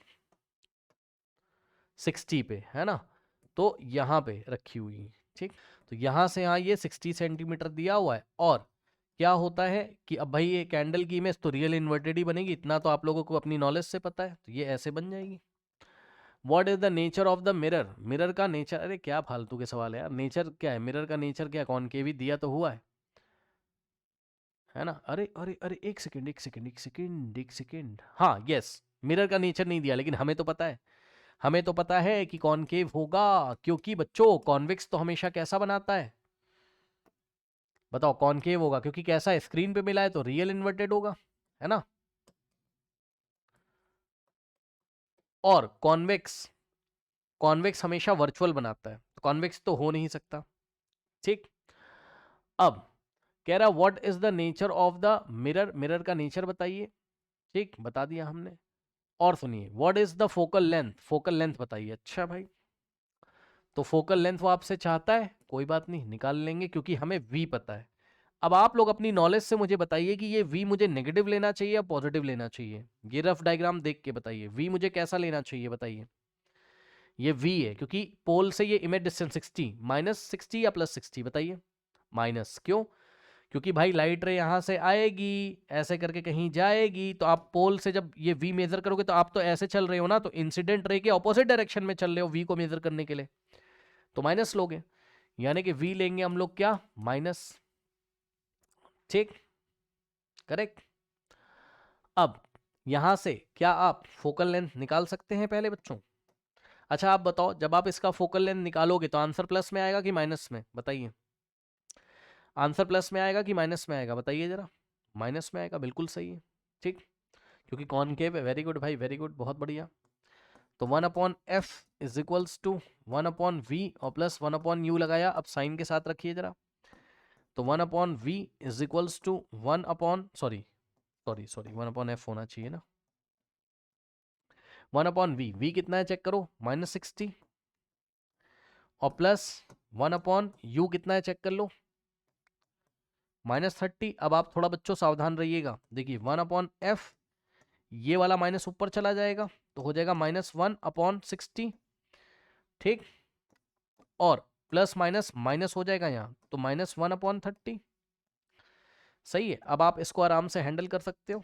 60 पे, है ना, तो यहाँ पे रखी हुई है, ठीक। तो यहाँ से यहाँ ये 60 सेंटीमीटर दिया हुआ है, और क्या होता है कि अब भाई ये कैंडल की इमेज तो रियल इन्वर्टेड ही बनेगी, इतना तो आप लोगों को अपनी नॉलेज से पता है, तो ये ऐसे बन जाएगी। What is the nature of the mirror, mirror का नेचर, अरे क्या फालतू के सवाल है यार, नेचर क्या है, मिरर का नेचर क्या है, कॉनकेव दिया तो हुआ है ना। अरे अरे अरे, एक सेकंड एक सेकंड एक सेकंड एक सेकंड, हाँ यस, मिरर का नेचर नहीं दिया, लेकिन हमें तो पता है, हमें तो पता है कि कॉनकेव होगा, क्योंकि बच्चों कॉन्वेक्स तो हमेशा कैसा बनाता है, बताओ, कॉनकेव होगा, क्योंकि कैसा है, स्क्रीन पे मिला है तो रियल इन्वर्टेड होगा, है ना। और कॉन्वेक्स, कॉन्वेक्स हमेशा वर्चुअल बनाता है, तो कॉन्वेक्स तो हो नहीं सकता, ठीक। अब कह रहा what is the nature of the mirror, mirror का नेचर बताइए, ठीक, बता दिया हमने। और सुनिए, what is the focal length, focal length बताइए। अच्छा भाई, तो फोकल लेंथ वो आपसे चाहता है, कोई बात नहीं, निकाल लेंगे, क्योंकि हमें वी पता है। अब आप लोग अपनी नॉलेज से मुझे बताइए कि ये वी मुझे नेगेटिव लेना चाहिए या पॉजिटिव लेना चाहिए, ये रफ डायग्राम देख के बताइए, वी मुझे कैसा लेना चाहिए बताइए। ये वी है, क्योंकि पोल से ये इमेज डिस्टेंस 60, -60 या +60 बताइए, माइनस, क्यों, क्योंकि भाई लाइट रे यहाँ से आएगी, ऐसे करके कहीं जाएगी, तो आप पोल से जब ये v मेजर करोगे तो आप तो ऐसे चल रहे हो ना, तो इंसिडेंट रे के ऑपोजिट डायरेक्शन में चल रहे हो v को मेजर करने के लिए, तो माइनस लोगे, यानी कि v लेंगे हम लोग क्या, माइनस। ठीक, करेक्ट। अब यहां से क्या आप फोकल लेंथ निकाल सकते हैं पहले बच्चों? अच्छा आप बताओ, जब आप इसका फोकल लेंथ निकालोगे तो आंसर प्लस में आएगा कि माइनस में, बताइए। आंसर प्लस में आएगा कि माइनस में आएगा, बताइए जरा। माइनस में आएगा, बिल्कुल सही है। ठीक, क्योंकि कॉनकेव है। वेरी गुड भाई, वेरी गुड, बहुत बढ़िया। तो 1/f is equals to 1/v और प्लस 1/u लगाया, अब साइन के साथ रखिए जरा। तो 1/v is equals to 1/f होना चाहिए ना, 1/v, v कितना है चेक करो, -60, और प्लस 1/u कितना है चेक कर लो, -30। अब आप थोड़ा बच्चों सावधान रहिएगा, देखिए 1/f, ये वाला माइनस ऊपर चला जाएगा तो हो जाएगा -1/60। ठीक, और प्लस माइनस माइनस हो जाएगा यहाँ, तो -1/30। सही है, अब आप इसको आराम से हैंडल कर सकते हो।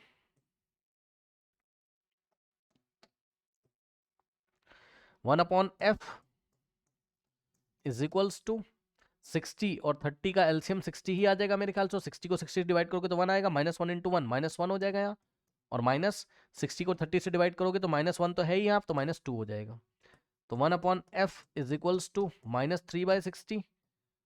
1/f इज इक्वल्स टू 60 और 30 का एलसीएम 60 ही आ जाएगा मेरे ख्याल से। 60 को 60 से डिवाइड करोगे तो 1 आएगा, -1 इंटू 1 -1 हो जाएगा यहाँ, और माइनस 60 को 30 से डिवाइड करोगे तो -1 तो है ही यहाँ, तो -2 हो जाएगा। तो 1/f इज इक्वल्स टू -3/60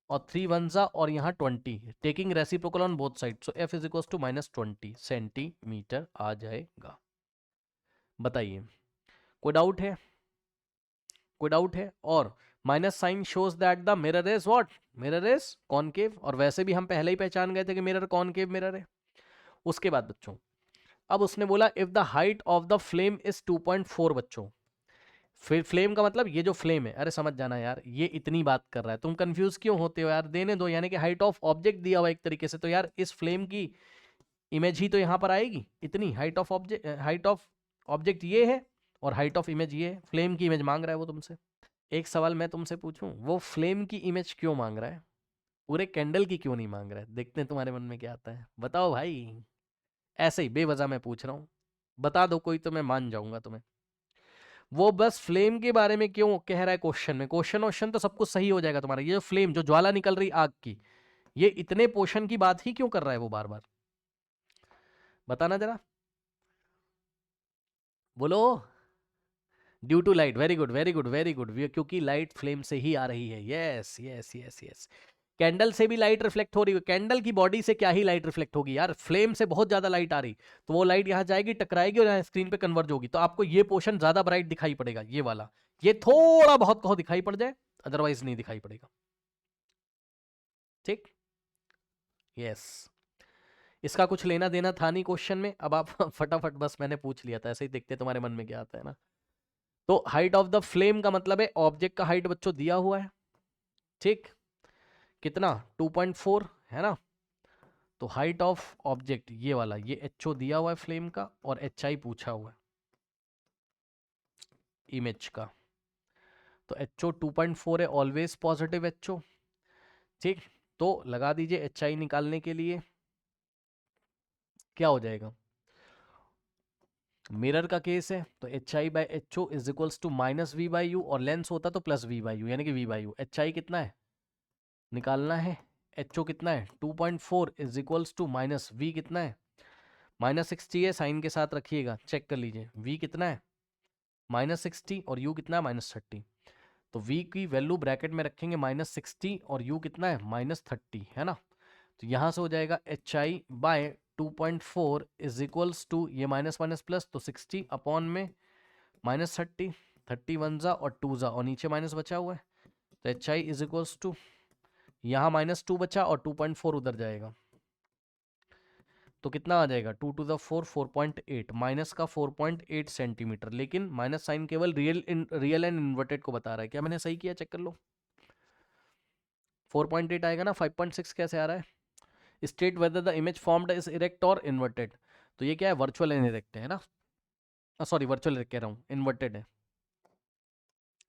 और 3 वन जा और यहाँ 20, taking reciprocal on both side, so f is equals to -20 centimetre आ जाएगा। बताइए, कोई डाउट है? कोई डाउट है? और minus sign shows that the mirror is what, mirror is concave, और वैसे भी हम पहले ही पहचान गए थे कि मिरर कॉनकेव मिरर है। उसके बाद बच्चों, अब उसने बोला if the height of the flame is 2.4 बच्चों, फिर फ्लेम का मतलब ये जो फ्लेम है, अरे समझ जाना यार, ये इतनी बात कर रहा है, तुम कंफ्यूज क्यों होते हो यार, देने दो। यानी कि हाइट ऑफ ऑब्जेक्ट दिया हुआ एक तरीके से, तो यार इस फ्लेम की इमेज ही तो यहां पर आएगी, इतनी height of object, height of object ये है और हाइट ऑफ इमेज ये है। फ्लेम की इमेज मांग रहा है वो तुमसे। एक सवाल मैं तुमसे पूछूं, वो फ्लेम की इमेज क्यों मांग रहा है, पूरे कैंडल की क्यों नहीं मांग रहा है? देखते हैं तुम्हारे मन में क्या आता है, बताओ भाई। ऐसे ही बेवजह मैं पूछ रहा हूं, बता दो कोई तो मैं मान जाऊंगा तुम्हें। वो बस फ्लेम के बारे में क्यों कह रहा है क्वेश्चन में? क्वेश्चन तो सब कुछ सही हो जाएगा तुम्हारा। ये जो फ्लेम, जो ज्वाला निकल रही आग की, ये इतने पोषण की बात ही क्यों कर रहा है वो बार बार? बताना जरा, बोलो। Due to light, very good very good very good, क्योंकि लाइट फ्लेम से ही आ रही है। Yes yes yes yes, candle से भी लाइट रिफ्लेक्ट हो रही है, कैंडल की बॉडी से क्या ही लाइट रिफ्लेक्ट होगी यार, फ्लेम से बहुत ज्यादा लाइट आ रही, तो वो लाइट यहाँ जाएगी, टकराएगी और यहाँ स्क्रीन पे कन्वर्ज होगी, तो आपको ये पोर्शन ज्यादा ब्राइट दिखाई पड़ेगा, ये वाला। ये थोड़ा बहुत कहो दिखाई पड़ जाए, अदरवाइज नहीं दिखाई पड़ेगा। ठीक, यस। इसका कुछ लेना देना था नहीं क्वेश्चन में, अब आप फटाफट, बस मैंने पूछ लिया था, ऐसे ही देखते तुम्हारे मन में क्या आता है ना। तो हाइट ऑफ द फ्लेम का मतलब है ऑब्जेक्ट का हाइट बच्चों दिया हुआ है। ठीक, कितना, 2.4 है ना। तो हाइट ऑफ ऑब्जेक्ट ये वाला, ये एचओ दिया हुआ है फ्लेम का, और एच आई पूछा हुआ है इमेज का। तो एचओ 2.4 है, ऑलवेज पॉजिटिव एचओ। ठीक, तो लगा दीजिए एच आई निकालने के लिए क्या हो जाएगा, मिरर का केस है तो H I by H O is equals to -v/u, और लेंस होता तो +v/u, यानी कि v/u। एच आई कितना है निकालना है, एच ओ कितना है 2.4 is equals to minus V कितना है, -60 है, साइन के साथ रखिएगा, चेक कर लीजिए v कितना है -60 और u कितना है -30। तो v की वैल्यू ब्रैकेट में रखेंगे -60 और u कितना है -30, है ना। तो यहाँ से हो जाएगा H I by 2.4 is equals to, ये माइनस माइनस प्लस, तो 60 अपॉन में -30, 30 वन जा और 2 जा, और नीचे माइनस बचा हुआ है, तो H I is equals to, यहाँ -2 बचा और 2.4 उधर जाएगा, तो कितना आ जाएगा 2 टू द 4, 4.8, माइनस का 4.8 सेंटीमीटर। लेकिन माइनस साइन केवल रियल एंड इन्वर्टेड को बता रहा है, क्या मैंने सही किया चेक कर लो। 4.8 आएगा ना, 5.6 कैसे आ रहा है। State whether the image formed is erect और इन्वर्टेड, तो ये क्या है, वर्चुअल एंड इरेक्ट है ना, सॉरी वर्चुअल कह रहा हूँ, इन्वर्टेड है,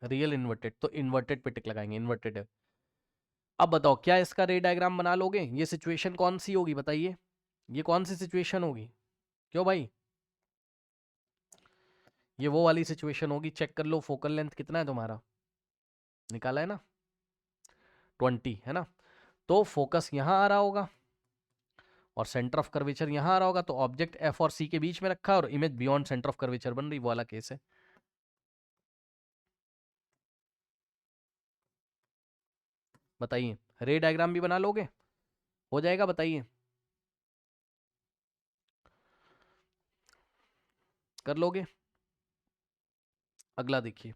रियल इन्वर्टेड, तो इन्वर्टेड पे टिक लगाएंगे, इन्वर्टेड है। अब बताओ क्या इसका रे डायग्राम बना लोगे? ये सिचुएशन कौन सी होगी बताइए, ये कौन सी सिचुएशन होगी? क्यों भाई? ये वो वाली सिचुएशन होगी। चेक कर लो फोकल लेंथ कितना है तुम्हारा, निकाला है ना, 20 है ना। तो फोकस यहां आ रहा होगा और सेंटर ऑफ कर्वेचर यहां आ रहा होगा, तो ऑब्जेक्ट एफ और सी के बीच में रखा है और image beyond centre of curvature बन रही, वो वाला केस है। बताइए रे डायग्राम भी बना लोगे? हो जाएगा? बताइए, कर लोगे? अगला देखिए,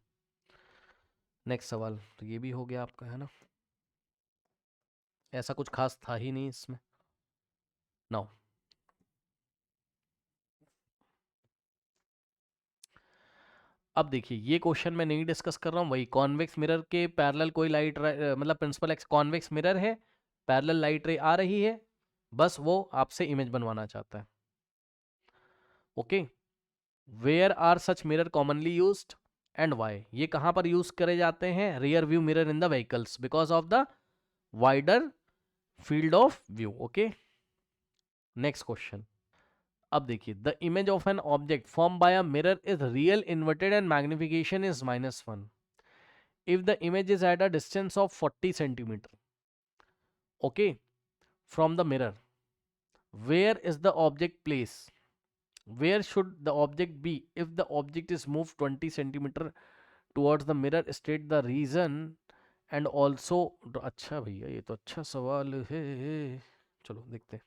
नेक्स्ट सवाल, तो ये भी हो गया आपका, है ना। ऐसा कुछ खास था ही नहीं इसमें। नाउ अब देखिए, ये क्वेश्चन मैं नहीं डिस्कस कर रहा हूँ, वही कॉन्वेक्स मिरर के पैरेलल कोई लाइट, मतलब प्रिंसिपल एक्स कॉन्वेक्स मिरर है, पैरेलल लाइट रे आ रही है, बस वो आपसे इमेज बनवाना चाहता है। Okay, where are such mirror commonly used and why? ये कहां पर यूज करे जाते हैं? Rear view mirror in the vehicles because of the wider field of view. Okay, next question. अब देखिए, the image of an object form by a mirror is real inverted and magnification is -1 if the image is at a distance of 40 centimeter, okay, from the mirror. Where is the object placed? Where should the object be if the object is moved 20 centimeter towards the mirror? State the reason and also। अच्छा भैया, ये तो अच्छा सवाल है, चलो देखते हैं।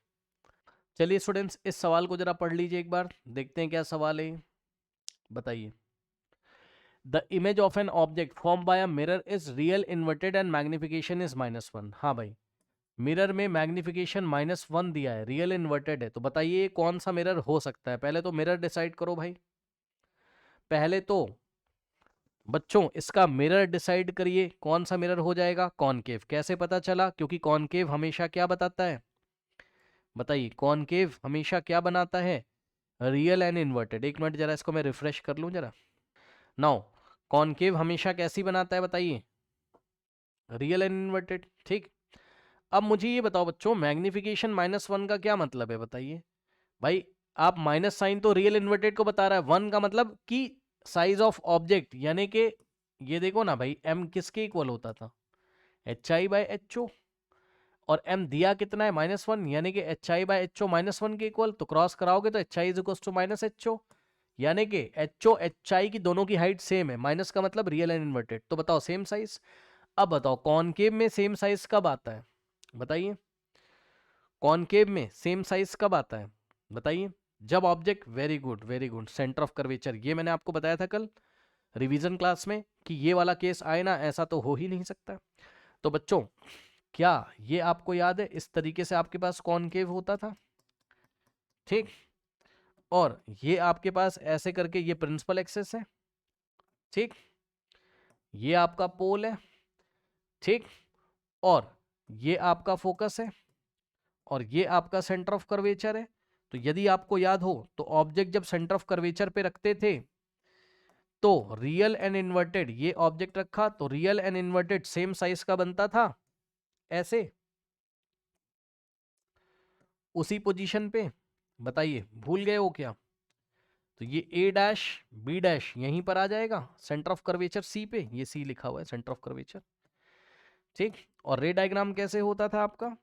चलिए स्टूडेंट्स, इस सवाल को जरा पढ़ लीजिए एक बार, देखते हैं क्या सवाल है। बताइए, the image of an object form by a mirror is real inverted and magnification is -1। हाँ भाई, मिरर में मैग्निफिकेशन -1 दिया है, रियल इन्वर्टेड है, तो बताइए कौन सा मिरर हो सकता है? पहले तो मिरर डिसाइड करो भाई, पहले तो बच्चों इसका मिरर डिसाइड करिए, कौन सा मिरर हो जाएगा? कॉनकेव। कैसे पता चला? क्योंकि कॉनकेव हमेशा क्या बताता है? बताइए, कॉनकेव हमेशा क्या बनाता है? Real and inverted. एक मिनट जरा इसको मैं रिफ्रेश कर लूं जरा। नाउ कॉनकेव हमेशा कैसी बनाता है बताइए? रियल एंड इन्वर्टेड, ठीक। अब मुझे ये बताओ बच्चों, मैग्निफिकेशन -1 का क्या मतलब है बताइए? भाई आप माइनस साइन तो रियल इन्वर्टेड को बता रहा है, 1 का मतलब कि साइज ऑफ ऑब्जेक्ट, यानी कि ये देखो ना भाई, m किसके इक्वल होता था? HI/HO, और m दिया कितना है? -1, यानी कि HI/HO -1 के इक्वल, तो क्रॉस कराओगे तो HI = -HO, यानी कि HO HI की दोनों की हाइट सेम है, माइनस का मतलब रियल एंड इन्वर्टेड, तो बताओ सेम साइज। अब बताओ कॉनकेव में सेम साइज कब आता है? बताइए, कॉनकेव में सेम साइज कब आता है? बताइए, जब object, very good very good, centre of curvature, ये मैंने आपको बताया था कल रिवीजन क्लास में कि ये वाला केस आए ना, ऐसा तो हो ही नहीं सकता। तो बच्चों क्या ये आपको याद है? इस तरीके से आपके पास कॉनकेव होता था, ठीक, और ये आपके पास ऐसे करके ये प्रिंसिपल एक्सिस है, ठीक, ये आपका पोल है, ठीक, और ये आपका फोकस है, और ये आपका सेंटर ऑफ कर्वेचर है। तो यदि आपको याद हो तो ऑब्जेक्ट जब सेंटर ऑफ कर्वेचर पे रखते थे तो रियल एंड इन्वर्टेड, ये ऑब्जेक्ट रखा तो real and inverted same size का बनता था, ऐसे उसी पोजीशन पे। बताइए भूल गए हो क्या? तो ये A', B' यहीं पर आ जाएगा, सेंटर ऑफ कर्वेचर C पे, ये C लिखा हुआ है सेंटर ऑफ कर्वेचर, ठीक। और रे डायग्राम कैसे होता था आपका?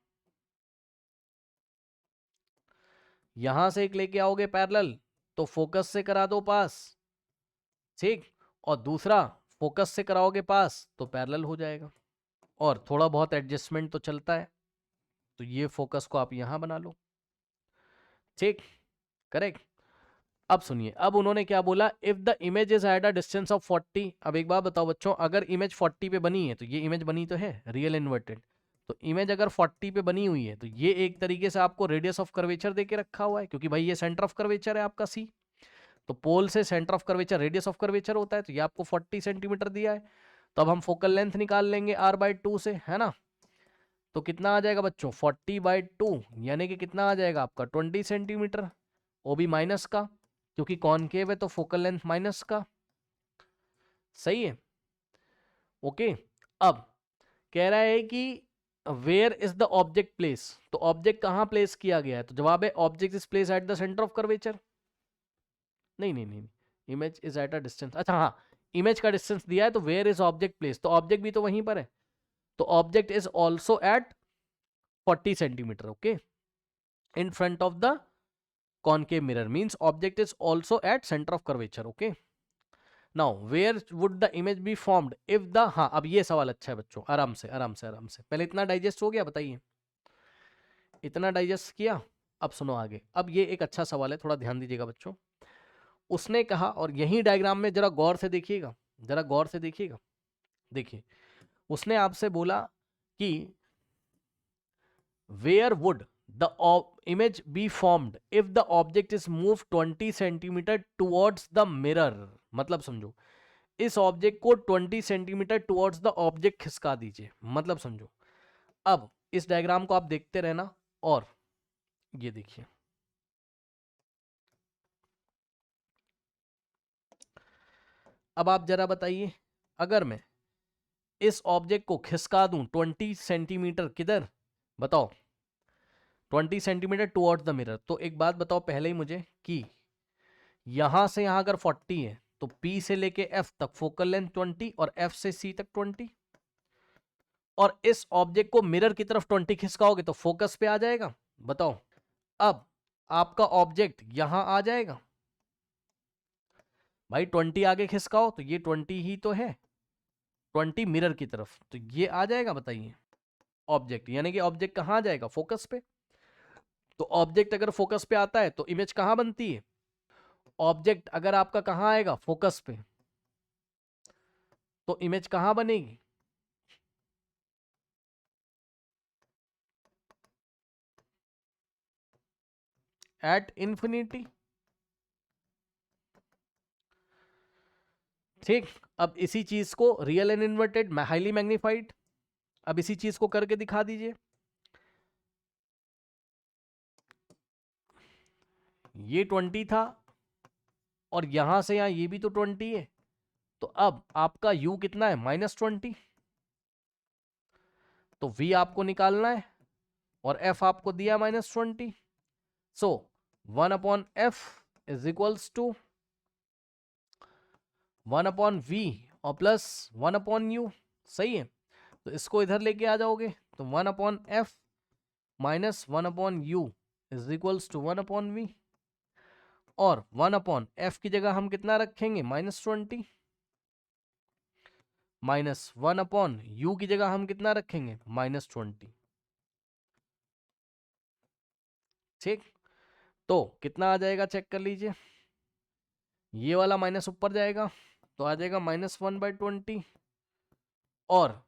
यहां से एक लेके आओगे पैरेलल, तो फोकस से करा दो पास, ठीक, और दूसरा फोकस से कराओगे पास तो पैरेलल हो जाएगा, और थोड़ा बहुत एडजस्टमेंट तो चलता है, तो ये फोकस को आप यहां बना लो, ठीक, करेक्ट। अब सुनिए, अब उन्होंने क्या बोला? If the image is at a distance of 40। अब एक बात बताओ बच्चों, अगर इमेज 40 पे बनी है, तो ये इमेज बनी तो है रियल इन्वर्टेड, तो इमेज अगर 40 पे बनी हुई है तो ये एक तरीके से आपको रेडियस ऑफ कर्वेचर देके रखा हुआ है, क्योंकि भाई ये सेंटर ऑफ कर्वेचर है आपका सी, तो पोल से centre of curvature radius of curvature होता है, तो ये आपको 40 सेंटीमीटर दिया है। तो अब हम फोकल लेंथ निकाल लेंगे r/2 से, है ना। तो कितना आ जाएगा बच्चों? 40/2, यानी कि कितना आ जाएगा आपका? 20 सेंटीमीटर, वो भी माइनस का, क्योंकि कॉनकेव है तो फोकल लेंथ माइनस का, सही है। ओके, अब कह रहा है कि where is the object place, तो ऑब्जेक्ट कहाँ प्लेस किया गया है, तो जवाब है object is place at the centre of curvature. नहीं नहीं नहीं, image is at a distance, अच्छा हाँ, इमेज का डिस्टेंस दिया है तो वेयर इज ऑब्जेक्ट प्लेस, तो ऑब्जेक्ट भी तो वहीं पर है, तो object is also at 40 centimetre, okay, in front of the concave mirror, means object is also at center of curvature, okay. Now where would the image be formed if the, हाँ अब ये सवाल अच्छा है बच्चों, आराम से आराम से आराम से, पहले इतना डाइजेस्ट हो गया, बताइए इतना डाइजेस्ट किया, अब सुनो आगे, अब ये एक अच्छा सवाल है, थोड़ा ध्यान दीजिएगा बच्चों। उसने कहा, और यही डायग्राम में जरा गौर से देखिएगा, जरा गौर से देखिएगा, देखिए उसने आपसे बोला कि where would the image be formed if the object is moved 20 centimetre towards the mirror, मतलब समझो इस ऑब्जेक्ट को 20 सेंटीमीटर टुवर्ड्स द ऑब्जेक्ट खिसका दीजिए, मतलब समझो। अब इस डायग्राम को आप देखते रहना, और ये देखिए अब आप जरा बताइए, अगर मैं इस ऑब्जेक्ट को खिसका दूं 20 सेंटीमीटर किधर, बताओ 20 सेंटीमीटर टुवर्ड्स द मिरर, तो एक बात बताओ पहले ही मुझे कि यहां से यहां अगर 40 है तो P से लेके F तक फोकल लेंथ 20 और F से C तक 20, और इस ऑब्जेक्ट को मिरर की तरफ 20 खिसकाओगे तो फोकस पे आ जाएगा, बताओ। अब आपका ऑब्जेक्ट यहां आ जाएगा, भाई 20 आगे खिसकाओ तो ये 20 ही तो है, 20 मिरर की तरफ, तो ये आ जाएगा, बताइए ऑब्जेक्ट, यानी कि ऑब्जेक्ट कहां आ जाएगा, फोकस पे। तो ऑब्जेक्ट अगर फोकस पे आता है तो इमेज कहां बनती है, ऑब्जेक्ट अगर आपका कहां आएगा, फोकस पे, तो इमेज कहां बनेगी, एट इंफिनिटी, ठीक। अब इसी चीज को real and inverted, highly magnified, अब इसी चीज को करके दिखा दीजिए। ये 20 था और यहां से यहां ये भी तो 20 है, तो अब आपका u कितना है, -20, तो v आपको निकालना है और f आपको दिया -20, सो 1/f is equals to 1/v और प्लस 1/u, सही है। तो इसको इधर लेके आ जाओगे तो 1/f minus 1/u is equals to 1/v, और 1/f की जगह हम कितना रखेंगे, -20, माइनस 1/u की जगह हम कितना रखेंगे, -20, ठीक। तो कितना आ जाएगा, चेक कर लीजिए, ये वाला माइनस ऊपर जाएगा तो आ जाएगा -1/20, और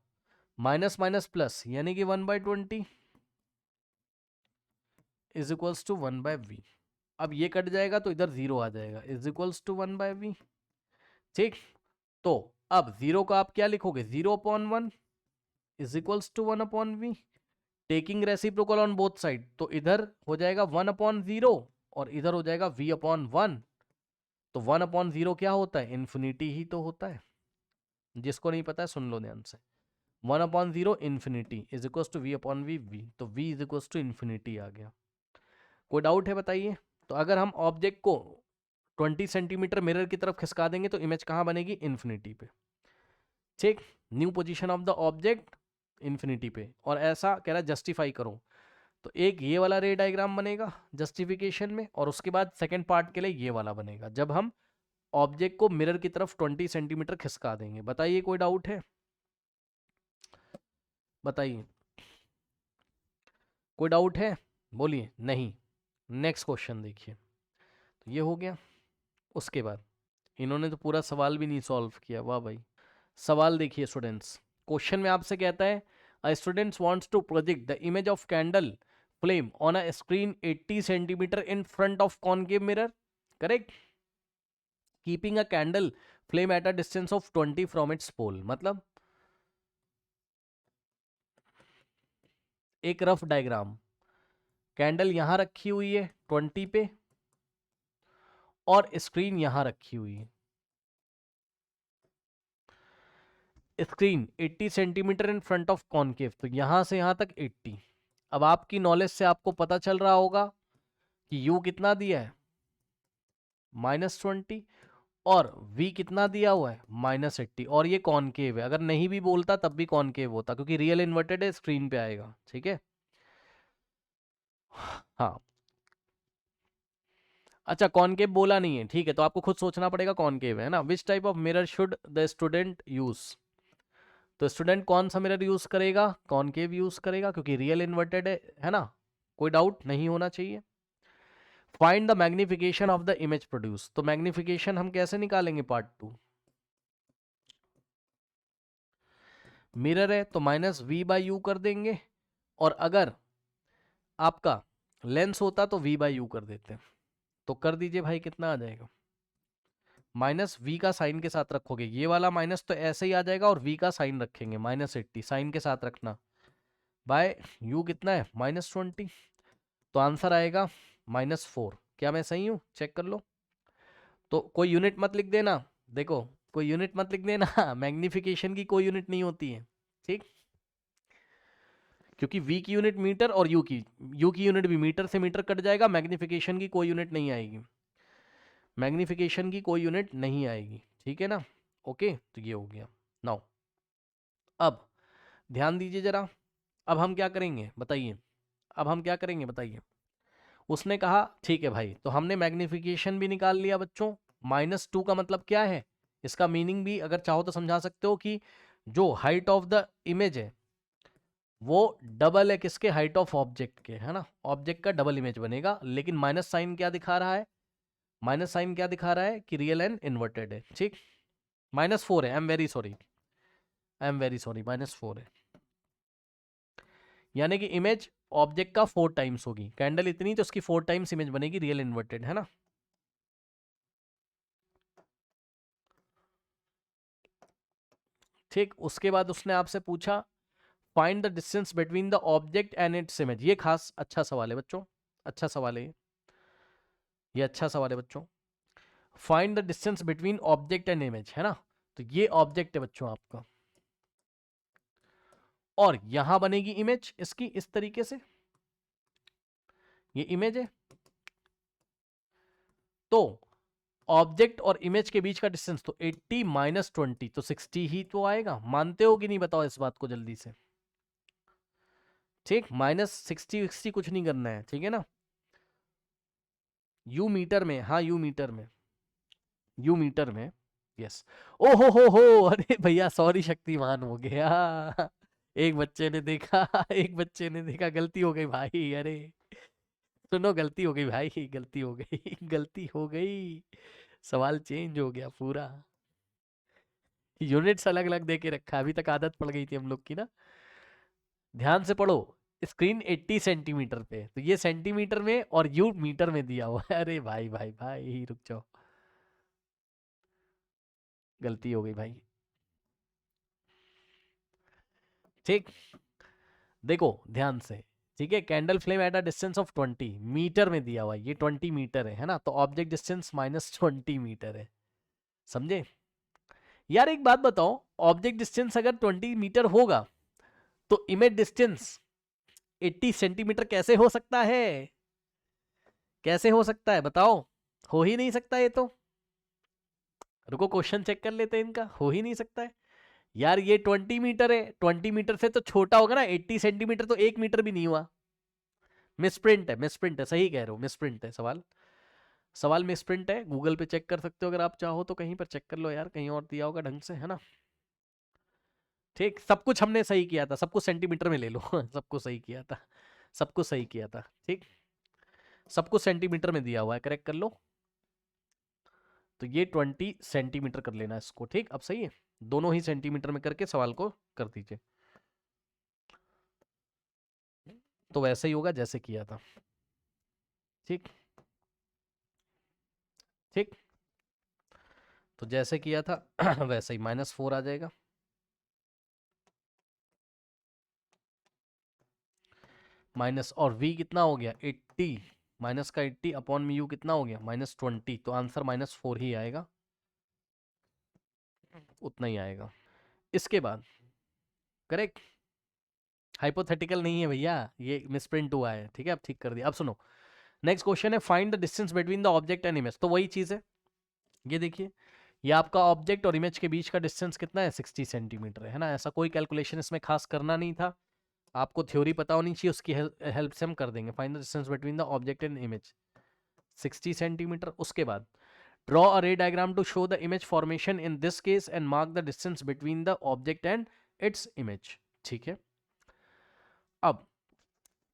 माइनस माइनस प्लस यानी कि 1/20 इज इक्वल्स टू 1/v। अब ये कट जाएगा तो इधर 0 आ जाएगा, इज इक्वल्स टू 1/v, ठीक। तो अब 0 का आप क्या लिखोगे, 0/1 is equals to 1/v, taking reciprocal on both side, तो इधर हो जाएगा 1/0 और इधर हो जाएगा v/1, तो 1/0 क्या होता है, इन्फिनिटी ही तो होता है, जिसको नहीं पता है सुन लो ध्यान से, 1/0 infinity is equals to v/v, तो v is equals to infinity आ गया। कोई डाउट है बताइए। तो अगर हम ऑब्जेक्ट को 20 सेंटीमीटर मिरर की तरफ खिसका देंगे तो इमेज कहां बनेगी, इन्फिनिटी पे, ठीक। New position of the object infinity पे, और ऐसा कह रहा है जस्टिफाई करो, तो एक ये वाला रे डायग्राम बनेगा जस्टिफिकेशन में, और उसके बाद सेकेंड पार्ट के लिए ये वाला बनेगा जब हम ऑब्जेक्ट को मिरर की तरफ 20 सेंटीमीटर खिसका देंगे। बताइए कोई डाउट है, बताइए कोई डाउट है, बोलिए नहीं। नेक्स्ट क्वेश्चन देखिए, तो ये हो गया, उसके बाद इन्होंने तो पूरा सवाल भी नहीं सॉल्व किया, वाह भाई। सवाल देखिए स्टूडेंट्स, क्वेश्चन में आपसे कहता है a students wants to project the image of candle flame on a screen 80 centimetre in front of concave mirror, correct, keeping a candle flame at a distance of 20 from its pole, मतलब एक rough diagram, candle यहां रखी हुई है 20 पे और screen यहां रखी हुई है, screen 80 centimetre in front of concave, तो यहां से यहां तक 80। अब आपकी नॉलेज से आपको पता चल रहा होगा कि यू कितना दिया है, -20, और v कितना दिया हुआ है, -80, और ये कॉनकेव है। अगर नहीं भी बोलता तब भी कॉनकेव होता, क्योंकि रियल इन्वर्टेड है, स्क्रीन पे आएगा। ठीक है, हाँ। अच्छा, कॉनकेव बोला नहीं है, ठीक है, तो आपको खुद सोचना पड़ेगा कॉनकेव है ना। Which type of mirror should the student use, तो स्टूडेंट कौन सा मिरर यूज करेगा, कॉनकेव यूज करेगा, क्योंकि रियल इन्वर्टेड है ना, कोई डाउट नहीं होना चाहिए। Find the magnification of the image produce, तो मैग्निफिकेशन हम कैसे निकालेंगे, पार्ट 2। मिरर है तो -v/u कर देंगे, और अगर आपका लेंस होता तो v/u कर देते हैं। तो कर दीजिए भाई, कितना आ जाएगा, -v का साइन के साथ रखोगे, ये वाला माइनस तो ऐसे ही आ जाएगा, और v का साइन रखेंगे, -80 साइन के साथ रखना, बाय u कितना है, -20, तो आंसर आएगा -4। क्या मैं सही हूं, चेक कर लो। तो कोई यूनिट मत लिख देना, देखो कोई यूनिट मत लिख देना मैग्निफिकेशन की कोई यूनिट नहीं होती है, ठीक, क्योंकि v की यूनिट मीटर और u की यूनिट भी मीटर से मीटर कट जाएगा, मैग्निफिकेशन की कोई यूनिट नहीं आएगी, मैग्निफिकेशन की कोई यूनिट नहीं आएगी, ठीक है ना। ओके, तो ये हो गया। नाउ अब ध्यान दीजिए जरा, अब हम क्या करेंगे बताइए, अब हम क्या करेंगे बताइए। उसने कहा ठीक है भाई, तो हमने मैग्निफिकेशन भी निकाल लिया बच्चों। -2 का मतलब क्या है, इसका मीनिंग भी अगर चाहो तो समझा सकते हो कि जो हाइट ऑफ द इमेज है वो डबल है किसके, हाइट ऑफ ऑब्जेक्ट के, है ना, ऑब्जेक्ट का डबल इमेज बनेगा। लेकिन माइनस साइन क्या दिखा रहा है, माइनस साइन क्या दिखा रहा है कि रियल एंड इन्वर्टेड है, ठीक। -4 है, आई am very sorry, I am very sorry, -4 है, यानी कि इमेज ऑब्जेक्ट का 4 टाइम्स होगी, कैंडल इतनी तो उसकी 4 टाइम्स इमेज बनेगी, रियल इन्वर्टेड, है ना। ठीक, उसके बाद उसने आपसे पूछा find the distance between the object and its image. ये खास अच्छा सवाल है बच्चों, अच्छा सवाल है ये अच्छा सवाल है बच्चों। Find the distance between object and image, है ना, तो ये ऑब्जेक्ट है बच्चों आपका, और यहां बनेगी इमेज इसकी इस तरीके से, ये इमेज है। तो ऑब्जेक्ट और इमेज के बीच का डिस्टेंस तो 80 -20 तो 60 ही तो आएगा, मानते हो कि नहीं बताओ इस बात को जल्दी से। ठीक, -60 कुछ नहीं करना है, ठीक है ना। यू मीटर में, हाँ यू मीटर में, यू मीटर में, यस। ओ हो, अरे भैया सॉरी, शक्तिमान हो गया एक बच्चे ने देखा एक बच्चे ने देखा, गलती हो गई भाई, अरे सुनो, गलती हो गई भाई, गलती हो गई गलती हो गई, सवाल चेंज हो गया पूरा, यूनिट्स अलग अलग दे के रखा, अभी तक आदत पड़ गई थी हम लोग की ना। ध्यान से पढ़ो, स्क्रीन 80 सेंटीमीटर पे, तो ये सेंटीमीटर में और यू मीटर में दिया हुआ है। अरे भाई भाई भाई रुक जाओ, गलती हो गई भाई। ठीक, देखो ध्यान से, ठीक है, candle flame at a distance of 20 metre में दिया हुआ है, ये 20 मीटर है ना, तो ऑब्जेक्ट डिस्टेंस -20 मीटर है, समझे। यार एक बात बताओ, ऑब्जेक्ट डिस्टेंस अगर 20 मीटर होगा तो इमेज डिस्टेंस 80 सेंटीमीटर कैसे हो सकता है, कैसे हो सकता है बताओ, हो ही नहीं सकता ये तो। रुको क्वेश्चन चेक कर लेते हैं इनका, हो ही नहीं सकता है। यार ये 20 मीटर है, 20 मीटर से तो छोटा होगा ना, 80 सेंटीमीटर तो 1 मीटर भी नहीं हुआ। मिसप्रिंट है, मिसप्रिंट है, सही कह रहे हो, मिसप्रिंट है सवाल, सवाल मिसप्रिंट है, गूगल पे चेक कर सकते हो अगर आप चाहो तो, कहीं पर चेक कर लो यार, कहीं और दिया होगा ढंग से, है ना। ठीक, सब कुछ हमने सही किया था, सब कुछ सेंटीमीटर में ले लो सब कुछ सही किया था, सब कुछ सही किया था, ठीक, सब कुछ सेंटीमीटर में दिया हुआ है, करेक्ट कर लो। तो ये 20 सेंटीमीटर कर लेना इसको, ठीक, अब सही है, दोनों ही सेंटीमीटर में करके सवाल को कर दीजिए, तो वैसे ही होगा जैसे किया था, ठीक, ठीक, तो जैसे किया था वैसे ही -4 आ जाएगा, माइनस, और v कितना हो गया 80, माइनस का 80 अपॉन में u कितना हो गया -20, तो आंसर -4 ही आएगा, उतना ही आएगा। इसके बाद करेक्ट, हाइपोथेटिकल नहीं है भैया, ये मिसप्रिंट हुआ है, ठीक है, अब ठीक कर दिया। अब सुनो, नेक्स्ट क्वेश्चन है find the distance between the object and image. तो वही चीज है, ये देखिए, ये आपका ऑब्जेक्ट और इमेज के बीच का डिस्टेंस कितना है, 60 सेंटीमीटर है ना। ऐसा कोई कैलकुलेशन इसमें खास करना नहीं था, आपको थ्योरी पता होनी चाहिए, उसकी हेल्प से हम कर देंगे। Find the distance between the object and image 60 centimetre. उसके बाद draw a ray diagram to show the image formation in this case and mark the distance between the object and its image. ठीक है, अब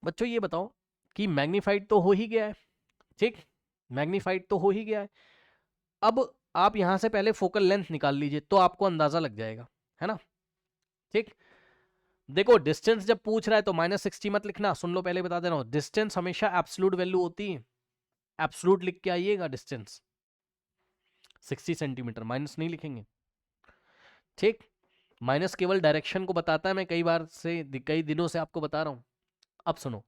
बच्चों ये बताओ कि magnified तो हो ही गया है, ठीक, मैग्नीफाइड तो हो ही गया है। अब आप यहां से पहले फोकल लेंथ निकाल लीजिए तो आपको अंदाजा लग जाएगा, है ना। ठीक, देखो डिस्टेंस जब पूछ रहा है तो -60 मत लिखना, सुन लो पहले बता दे रहा हूं, डिस्टेंस हमेशा एब्सोल्यूट वैल्यू होती है, एब्सोल्यूट लिख के आइएगा डिस्टेंस 60 सेंटीमीटर, माइनस नहीं लिखेंगे। ठीक, माइनस केवल डायरेक्शन को बताता है, मैं कई बार से कई दिनों से आपको बता रहा हूं। अब सुनो,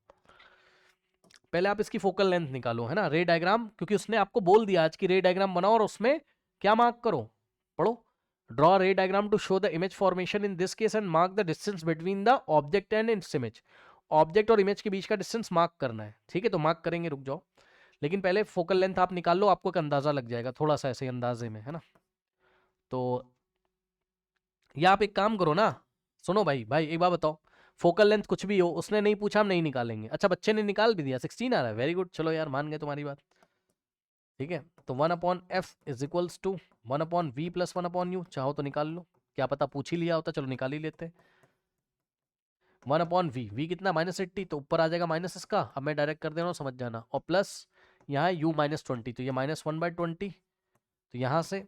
पहले आप इसकी फोकल लेंथ निकालो, है ना, रे डायग्राम, क्योंकि उसने आपको बोल दिया आज की रे डायग्राम बनाओ और उसमें क्या मार्क करो, पढ़ो। Draw ray diagram to show the image formation in this case and mark the distance between the object and its image. Object और इमेज के बीच का डिस्टेंस मार्क करना है, ठीक है, तो मार्क करेंगे, रुक जाओ, लेकिन पहले फोकल लेंथ आप निकाल लो, आपको एक अंदाजा लग जाएगा थोड़ा सा ऐसे अंदाजे में, है ना। तो या आप एक काम करो ना, सुनो भाई भाई एक बात बताओ, फोकल लेंथ कुछ भी हो, उसने नहीं पूछा, हम नहीं निकालेंगे। अच्छा बच्चे ने निकाल भी दिया, 16 आ रहा है, वेरी गुड, चलो यार मान गए तुम्हारी बात, ठीक है। तो 1/f is equals to 1/v plus 1/u, चाहो तो निकाल लो, क्या पता पूछ ही लिया होता, चलो निकाल ही लेते हैं। 1/v, v कितना -80, तो ऊपर आ जाएगा माइनस इसका, अब मैं डायरेक्ट कर दे रहा हूँ, समझ जाना, और प्लस यहाँ u -20, तो ये -1/20, तो यहाँ से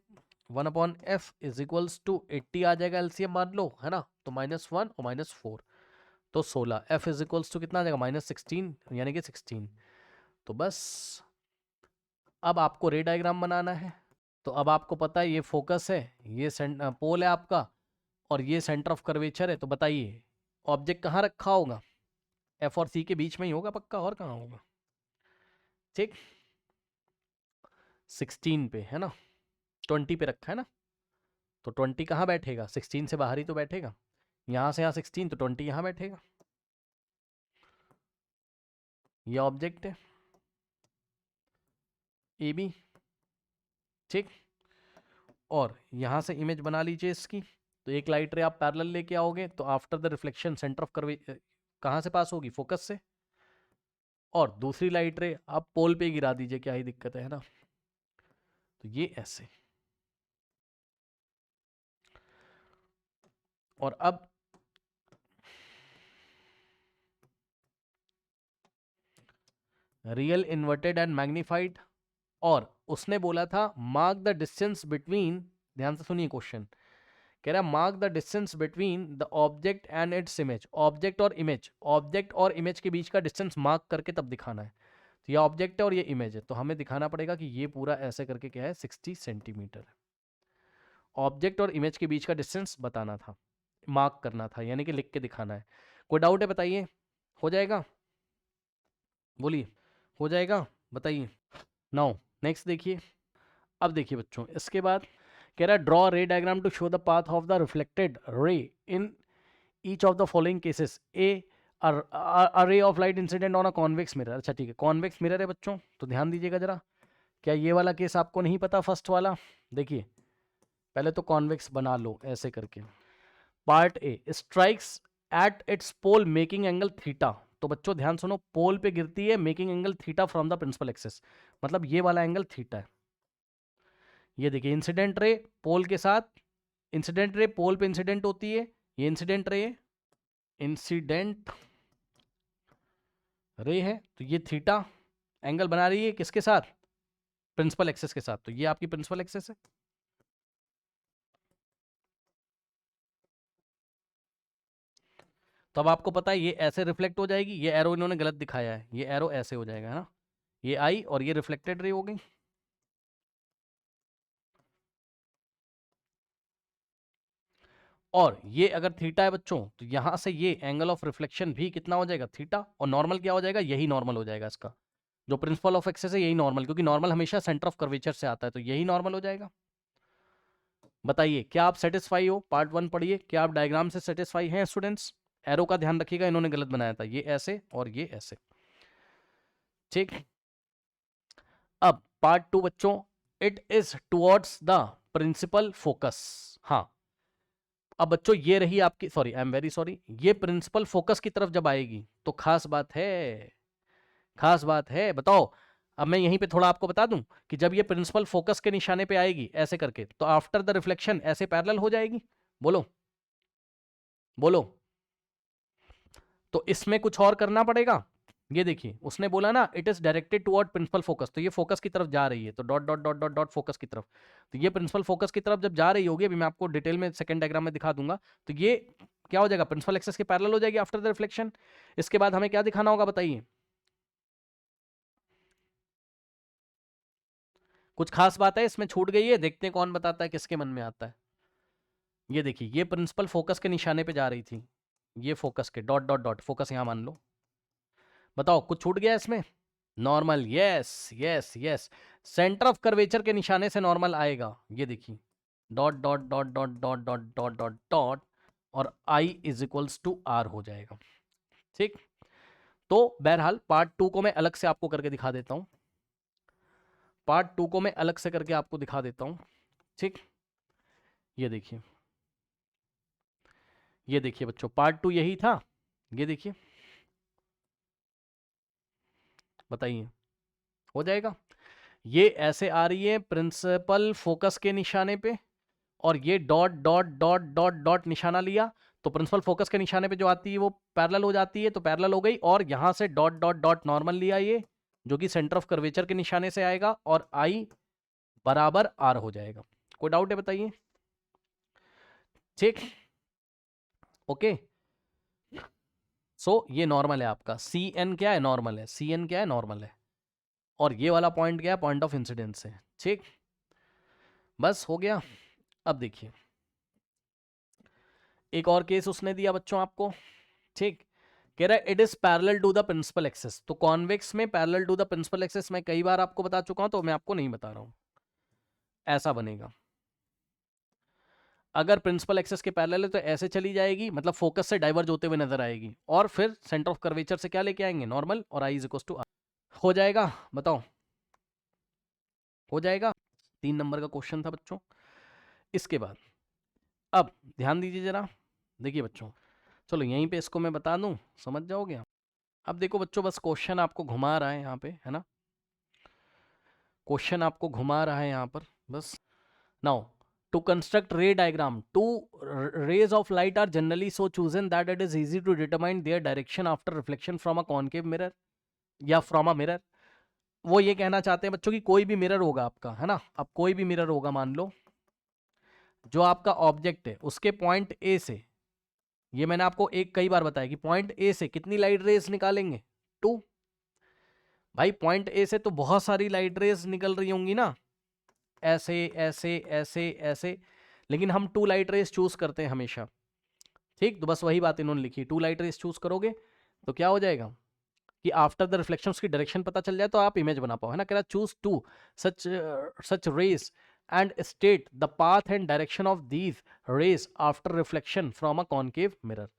1/f इज इक्वल्स टू 80 आ जाएगा, एलसीएम मान लो, है ना, तो -1 और -4 तो 16, f इज इक्वल्स टू कितना आ जाएगा -16, यानी कि 16। तो बस अब आपको रे डायग्राम बनाना है, तो अब आपको पता है ये फोकस है, ये पोल है आपका, और ये सेंटर ऑफ कर्वेचर है। तो बताइए ऑब्जेक्ट कहाँ रखा होगा, एफ और सी के बीच में ही होगा पक्का, और कहाँ होगा, ठीक, 16 पे है ना, 20 पे रखा है ना, तो 20 कहाँ बैठेगा, 16 से बाहर ही तो बैठेगा, यहाँ से यहाँ 16, तो 20 यहाँ बैठेगा, ये ऑब्जेक्ट है ए बी, ठीक, और यहाँ से इमेज बना लीजिए इसकी। तो एक लाइट रे आप पैरेलल लेके आओगे, तो after the reflection centre of curve कहाँ से पास होगी, फोकस से, और दूसरी लाइट रे आप पोल पे गिरा दीजिए, क्या ही दिक्कत है ना। तो ये ऐसे, और अब रियल इन्वर्टेड एंड मैग्नीफाइड, और उसने बोला था मार्क द डिस्टेंस बिटवीन, ध्यान से सुनिए क्वेश्चन, कह रहा है mark the distance between the object and its image, object और इमेज, ऑब्जेक्ट और इमेज के बीच का डिस्टेंस मार्क करके तब दिखाना है। तो ये ऑब्जेक्ट है और ये इमेज है, तो हमें दिखाना पड़ेगा कि ये पूरा ऐसे करके क्या है, 60 सेंटीमीटर है। ऑब्जेक्ट और इमेज के बीच का डिस्टेंस बताना था, मार्क करना था, यानी कि लिख के दिखाना है। कोई डाउट है बताइए, हो जाएगा, बोलिए, हो जाएगा, बताइए। नाउ नेक्स्ट देखिए, अब देखिए बच्चों, इसके बाद कह रहा है draw ray diagram to show the path of the reflected ray in each of the following cases, A ray of light incident on a convex mirror. अच्छा ठीक है, कॉन्वेक्स मिरर है बच्चों, तो ध्यान दीजिएगा जरा, क्या ये वाला केस आपको नहीं पता, फर्स्ट वाला, देखिए पहले तो कॉन्वेक्स बना लो ऐसे करके। Part A, strikes at its pole making angle theta, तो बच्चों ध्यान सुनो, पोल पे गिरती है making angle theta from the principal axis, मतलब ये वाला एंगल थीटा है। ये देखिए इंसिडेंट रे पोल के साथ, इंसिडेंट रे पोल पे इंसिडेंट होती है, ये इंसिडेंट रे, इंसिडेंट रे है, तो ये थीटा एंगल बना रही है किसके साथ, प्रिंसिपल एक्सिस के साथ, तो ये आपकी प्रिंसिपल एक्सिस है। तो अब आपको पता है ये ऐसे रिफ्लेक्ट हो जाएगी, ये एरो इन्होंने गलत दिखाया है, ये एरो ऐसे हो जाएगा, है ना, ये आई और ये रिफ्लेक्टेड रे हो गई। और ये अगर थीटा है बच्चों, तो यहां से ये एंगल ऑफ रिफ्लेक्शन भी कितना हो जाएगा, थीटा, और नॉर्मल क्या हो जाएगा, यही नॉर्मल हो जाएगा इसका, जो प्रिंसिपल ऑफ एक्सिस है यही नॉर्मल, क्योंकि नॉर्मल हमेशा सेंटर ऑफ कर्वेचर से आता है, तो यही नॉर्मल हो जाएगा। बताइए क्या आप सेटिस्फाई हो? पार्ट 1 पढ़िए, क्या आप डायग्राम से सेटिस्फाई हैं स्टूडेंट्स? एरो का ध्यान रखिएगा, इन्होंने गलत बनाया था, ये ऐसे और ये ऐसे, ठीक। अब पार्ट 2 बच्चों, it is towards the principal focus. हाँ, अब बच्चों ये रही आपकी, sorry I am very sorry, ये प्रिंसिपल फोकस की तरफ जब आएगी तो खास बात है, खास बात है, बताओ। अब मैं यहीं पे थोड़ा आपको बता दूं कि जब ये प्रिंसिपल फोकस के निशाने पे आएगी ऐसे करके, तो आफ्टर द रिफ्लेक्शन ऐसे पैरेलल हो जाएगी। बोलो बोलो। तो इसमें कुछ और करना पड़ेगा। ये देखिए उसने बोला ना it is directed toward principal focus, तो ये फोकस की तरफ जा रही है, तो dot dot dot dot dot focus की तरफ। तो ये प्रिंसिपल फोकस की तरफ जब जा रही होगी, अभी मैं आपको डिटेल में सेकंड डायग्राम में दिखा दूंगा, तो ये क्या हो जाएगा, प्रिंसिपल एक्सेस के पैरेलल हो जाएगी आफ्टर द रिफ्लेक्शन। इसके बाद हमें क्या दिखाना होगा बताइए? कुछ खास बात है इसमें छूट गई है? देखते हैं कौन बताता है, किसके मन में आता है। ये देखिए ये प्रिंसिपल फोकस के निशाने पे जा रही थी, ये फोकस के डॉट डॉट डॉट फोकस यहां मान लो। बताओ कुछ छूट गया इसमें? Normal, yes yes yes, centre of curvature के निशाने से नॉर्मल आएगा। ये देखिए dot dot dot dot dot dot dot dot dot, और आई इज इक्वल्स टू आर हो जाएगा, ठीक। तो बहरहाल पार्ट 2 को मैं अलग से आपको करके दिखा देता हूं, पार्ट 2 को मैं अलग से करके आपको दिखा देता हूं, ठीक। ये देखिए, ये देखिए बच्चों पार्ट 2 यही था, ये देखिए, बताइए हो जाएगा। ये ऐसे आ रही है प्रिंसिपल फोकस के निशाने पे, और ये dot dot dot dot dot निशाना लिया, तो प्रिंसिपल फोकस के निशाने पे जो आती है वो पैरेलल हो जाती है, तो पैरेलल हो गई, और यहां से डॉट डॉट डॉट नॉर्मल लिया ये, जो कि सेंटर ऑफ कर्वेचर के निशाने से आएगा, और आई बराबर आर हो जाएगा। कोई डाउट है बताइए? ठीक, ओके। सो ये नॉर्मल है आपका, सी एन क्या है, नॉर्मल है, सी एन क्या है, नॉर्मल है, और ये वाला पॉइंट क्या है, पॉइंट ऑफ इंसिडेंस है, ठीक। बस हो गया। अब देखिए एक और केस उसने दिया बच्चों आपको, ठीक। कह रहा है it is parallel to the principal axis, तो कॉन्वेक्स में parallel to the principal axis मैं कई बार आपको बता चुका हूं, तो मैं आपको नहीं बता रहा हूं। ऐसा बनेगा, अगर प्रिंसिपल एक्सेस के पैरेलल है तो ऐसे चली जाएगी, मतलब फोकस से डाइवर्ज होते हुए नजर आएगी, और फिर सेंटर ऑफ कर्वेचर से क्या लेके आएंगे, नॉर्मल, और I is equal to are. हो जाएगा, बताओ हो जाएगा। 3 नंबर का क्वेश्चन था बच्चों। इसके बाद अब ध्यान दीजिए जरा, देखिए बच्चों, चलो यहीं पे इसको मैं बता दूं, समझ जाओगे आप। अब देखो बच्चों, बस क्वेश्चन आपको घुमा रहा है यहाँ पे, है ना, क्वेश्चन आपको घुमा रहा है यहाँ पर बस। Now to construct ray diagram, two rays of light are generally so chosen that it is easy to determine their direction after reflection from a concave mirror या from a mirror। वो ये कहना चाहते हैं बच्चों कि कोई भी मिरर होगा आपका, है ना, अब कोई भी मिरर होगा मान लो, जो आपका ऑब्जेक्ट है उसके पॉइंट ए से, ये मैंने आपको एक कई बार बताया कि पॉइंट ए से कितनी लाइट रेज निकालेंगे, 2। भाई पॉइंट ए से तो बहुत सारी लाइट रेज निकल रही होंगी ना, ऐसे ऐसे ऐसे ऐसे, लेकिन हम 2 लाइट रेज चूज करते हैं हमेशा, ठीक। तो बस वही बात इन्होंने लिखी, 2 लाइट रेज चूज करोगे तो क्या हो जाएगा कि आफ्टर द रिफ्लेक्शन उसकी डायरेक्शन पता चल जाए तो आप इमेज बना पाओ, है ना। कह रहा choose 2 such such rays and state the path and direction of these rays after reflection from a concave mirror.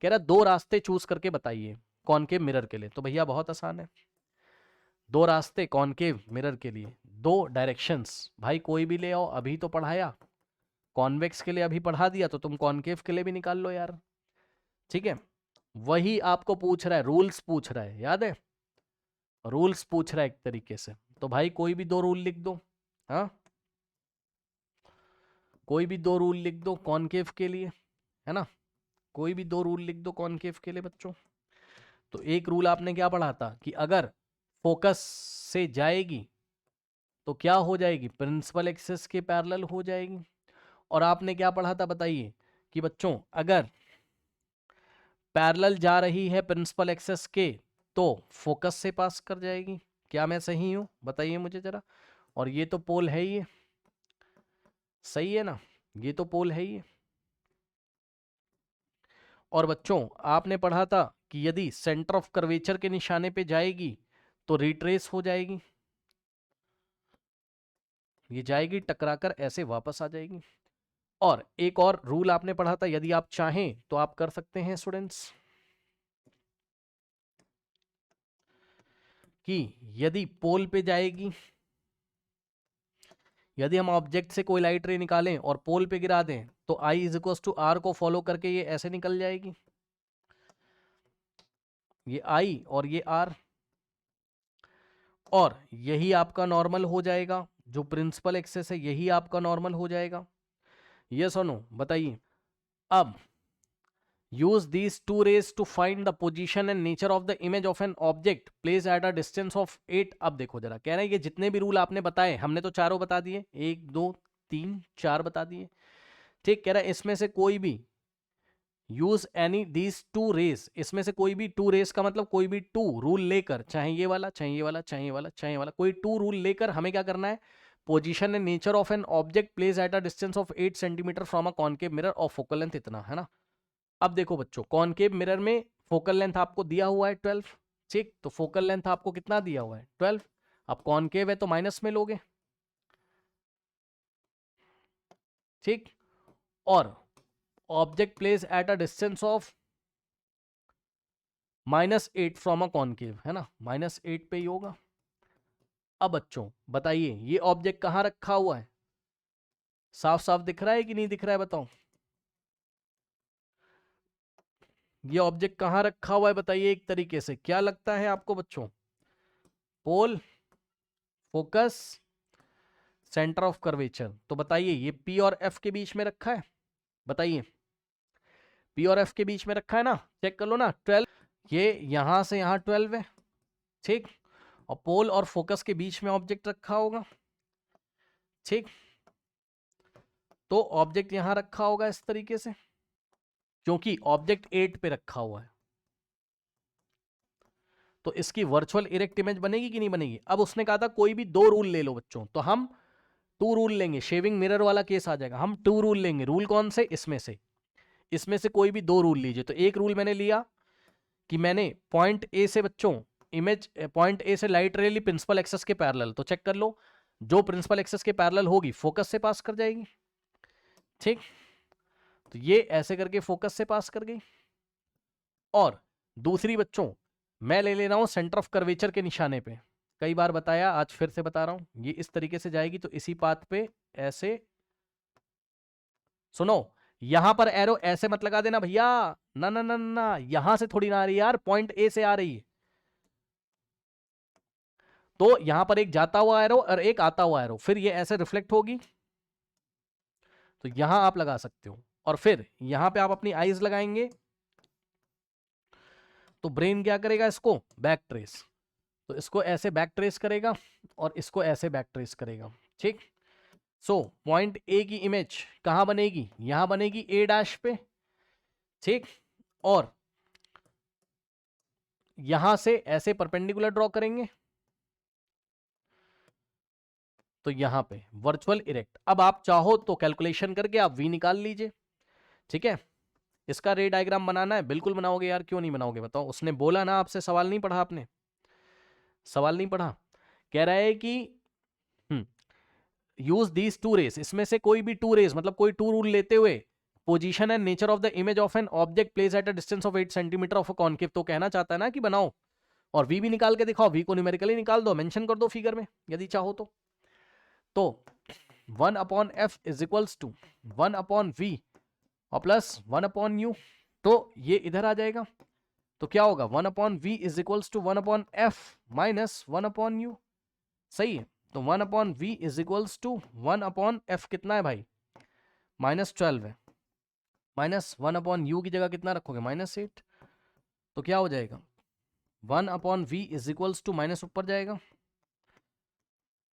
कह रहा 2 रास्ते चूज करके बताइए कॉनकेव मिरर के लिए, तो भैया बहुत आसान है, 2 रास्ते कॉनकेव मिरर के लिए, 2 डायरेक्शंस, भाई कोई भी ले आओ, अभी तो पढ़ाया, कॉन्वेक्स के लिए अभी पढ़ा दिया, तो तुम कॉनकेव के लिए भी निकाल लो यार, ठीक है। वही आपको पूछ रहा है, रूल्स पूछ रहा है, याद है, रूल्स पूछ रहा है एक तरीके से, तो भाई कोई भी 2 रूल लिख दो, हाँ, कोई भी 2 रूल लिख दो कॉनकेव के लिए, है ना, कोई भी 2 रूल लिख दो कॉनकेव के लिए बच्चों। तो एक रूल आपने क्या पढ़ा था कि अगर फोकस से जाएगी तो क्या हो जाएगी, प्रिंसिपल एक्सेस के पैरेलल हो जाएगी। और आपने क्या पढ़ा था बताइए कि बच्चों अगर पैरेलल जा रही है प्रिंसिपल एक्सेस के तो फोकस से पास कर जाएगी। क्या मैं सही हूं बताइए मुझे जरा। और ये तो पोल है ही, सही है ना, ये तो पोल है ही। और बच्चों आपने पढ़ा था कि यदि सेंटर ऑफ कर्वेचर के निशाने पे जाएगी तो रिट्रेस हो जाएगी, ये जाएगी टकराकर ऐसे वापस आ जाएगी। और एक और रूल आपने पढ़ा था, यदि आप चाहें तो आप कर सकते हैं स्टूडेंट्स, कि यदि पोल पे जाएगी, यदि हम ऑब्जेक्ट से कोई लाइट रे निकालें और पोल पे गिरा दें तो I is equal to R को फॉलो करके ये ऐसे निकल जाएगी, ये I और ये R, और यही आपका नॉर्मल हो जाएगा, जो प्रिंसिपल एक्सेस है यही आपका नॉर्मल हो जाएगा। यस और नो बताइए। अब use these two rays to find the position and nature of the image of an object placed at a distance of 8। अब देखो जरा, कह रहे हैं ये जितने भी रूल आपने बताए, हमने तो चारों बता दिए, 1 2 3 4 बता दिए, ठीक। कह रहा है इसमें से कोई भी use any these two rays, इसमें से कोई भी टू रेस का मतलब कोई भी टू रूल लेकर, चाहे ये वाला चाहे ये वाला चाहे ये वाला चाहे ये वाला, कोई टू रूल लेकर हमें क्या करना है, position and nature of an object place at a distance of 8 centimetre from a concave mirror और फोकल लेंथ इतना, है ना। अब देखो बच्चों, कॉनकेव मिरर में फोकल लेंथ आपको दिया हुआ है 12, ठीक। तो फोकल लेंथ आपको कितना दिया हुआ है 12। अब कॉनकेव है तो माइनस में लोगे, ठीक। और object place at a distance of -8 from a concave, है ना, -8 पे ही होगा। अब बच्चों बताइए ये ऑब्जेक्ट कहां रखा हुआ है, साफ साफ दिख रहा है कि नहीं दिख रहा है बताओ, ये ऑब्जेक्ट कहां रखा हुआ है बताइए, एक तरीके से क्या लगता है आपको बच्चों, पोल, फोकस, सेंटर ऑफ कर्वेचर। तो बताइए ये पी और एफ के बीच में रखा है, बताइए पी और एफ के बीच में रखा है ना, चेक कर लो ना, 12, ये यहां से यहां 12 है, ठीक। और पोल और फोकस के बीच में ऑब्जेक्ट रखा होगा, ठीक। तो ऑब्जेक्ट यहां रखा होगा इस तरीके से, क्योंकि ऑब्जेक्ट 8 पे रखा हुआ है, तो इसकी वर्चुअल इरेक्ट इमेज बनेगी कि नहीं बनेगी। अब उसने कहा था कोई भी दो रूल ले लो बच्चों, तो हम टू रूल लेंगे, शेविंग मिरर वाला केस आ जाएगा, हम टू रूल लेंगे। रूल कौन से, इसमें से कोई भी दो रूल लीजिए। तो एक रूल मैंने लिया कि मैंने पॉइंट ए से बच्चों इमेज, पॉइंट ए से लाइट रे ली प्रिंसिपल एक्सेस के पैरेलल, तो चेक कर लो जो प्रिंसिपल एक्सेस के पैरेलल होगी फोकस से पास कर जाएगी, ठीक। तो ये ऐसे करके फोकस से पास कर गई। और दूसरी बच्चों मैं ले ले रहा हूं सेंटर ऑफ कर्वेचर के निशाने पे, कई बार बताया आज फिर से बता रहा हूं, ये इस तरीके से जाएगी तो इसी पाथ पे ऐसे, सुनो यहां पर एरो ऐसे मत लगा देना भैया, ना ना ना ना, यहां से थोड़ी ना आ रही यार, पॉइंट ए से आ रही है, तो यहां पर एक जाता हुआ एरो और एक आता हुआ एरो, फिर ये ऐसे रिफ्लेक्ट होगी, तो यहां आप लगा सकते हो। और फिर यहां पे आप अपनी आईज लगाएंगे, तो ब्रेन क्या करेगा, इसको बैक ट्रेस, तो इसको ऐसे बैक ट्रेस करेगा और इसको ऐसे बैक ट्रेस करेगा, ठीक। सो पॉइंट ए की इमेज कहां बनेगी, यहां बनेगी ए डैश पे, ठीक। और यहां से ऐसे परपेंडिकुलर ड्रॉ करेंगे, तो यहां पे वर्चुअल इरेक्ट। अब आप चाहो तो कैलकुलेशन करके आप वी निकाल लीजिए, ठीक है। इसका रे डायग्राम बनाना है, बिल्कुल बनाओगे यार, क्यों नहीं बनाओगे बताओ, उसने बोला ना आपसे, सवाल नहीं पढ़ा आपने, सवाल नहीं पढ़ा, कह रहा है कि यूज दीज टू रेस, इसमें से कोई भी टू रेस मतलब कोई टू रूल लेते हुए position and nature of the image of an object place at a distance of 8 centimetre of a concave. तो कहना चाहता है ना कि बनाओ और वी भी निकाल के दिखाओ, वी को न्यूमेरिकली निकाल दो, मेंशन कर दो फिगर में यदि चाहो तो 1 upon F is equals to 1 upon V और प्लस 1 अपॉन यू, तो ये इधर आ जाएगा, तो क्या होगा 1 upon we is equals to 1 upon F minus 1 upon U, सही है। तो 1 upon we is equals to 1 upon F कितना है भाई, -12 है, माइनस 1 अपॉन यू की जगह कितना रखोगे -8, तो क्या हो जाएगा 1 upon we is equals to minus ऊपर जाएगा,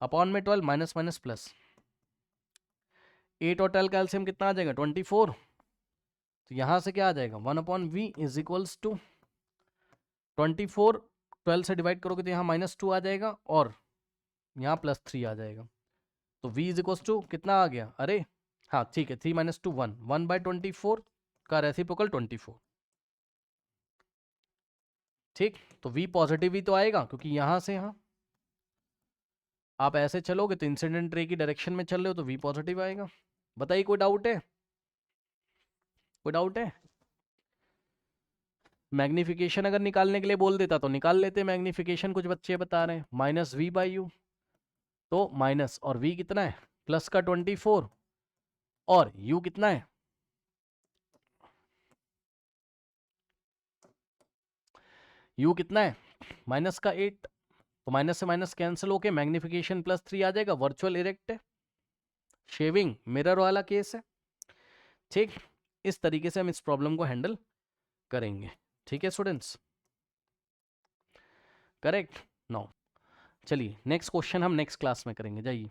अपॉन में 12, माइनस माइनस प्लस, 8 और 12 का एलसीएम कितना आ जाएगा 24, तो यहां से क्या आ जाएगा 1 upon we is equals to 24, 12 से डिवाइड करोगे तो यहाँ -2 आ जाएगा और यहाँ +3 आ जाएगा, तो v इज इक्वल्स टू कितना आ गया, अरे हाँ ठीक है, 3 - 2 1, 1/24 का रेसिप्रोकल 24, ठीक। तो v पॉजिटिव ही तो आएगा, क्योंकि यहां से यहाँ आप ऐसे चलोगे तो इंसिडेंट रे की डायरेक्शन में चल रहे हो, तो v पॉजिटिव आएगा। बताइए कोई डाउट है, कोई डाउट है? मैग्निफिकेशन अगर निकालने के लिए बोल देता तो निकाल लेते मैग्निफिकेशन, कुछ बच्चे बता रहे हैं -v/u, तो माइनस और v कितना है प्लस का 24 और u कितना है u कितना है माइनस का 8, तो माइनस से माइनस कैंसिल होके मैग्निफिकेशन +3 आ जाएगा। वर्चुअल इरेक्ट है, शेविंग मिरर वाला केस है। ठीक, इस तरीके से हम इस प्रॉब्लम को हैंडल करेंगे। ठीक है स्टूडेंट्स, करेक्ट। नाउ चलिए नेक्स्ट क्वेश्चन हम नेक्स्ट क्लास में करेंगे, जाइए।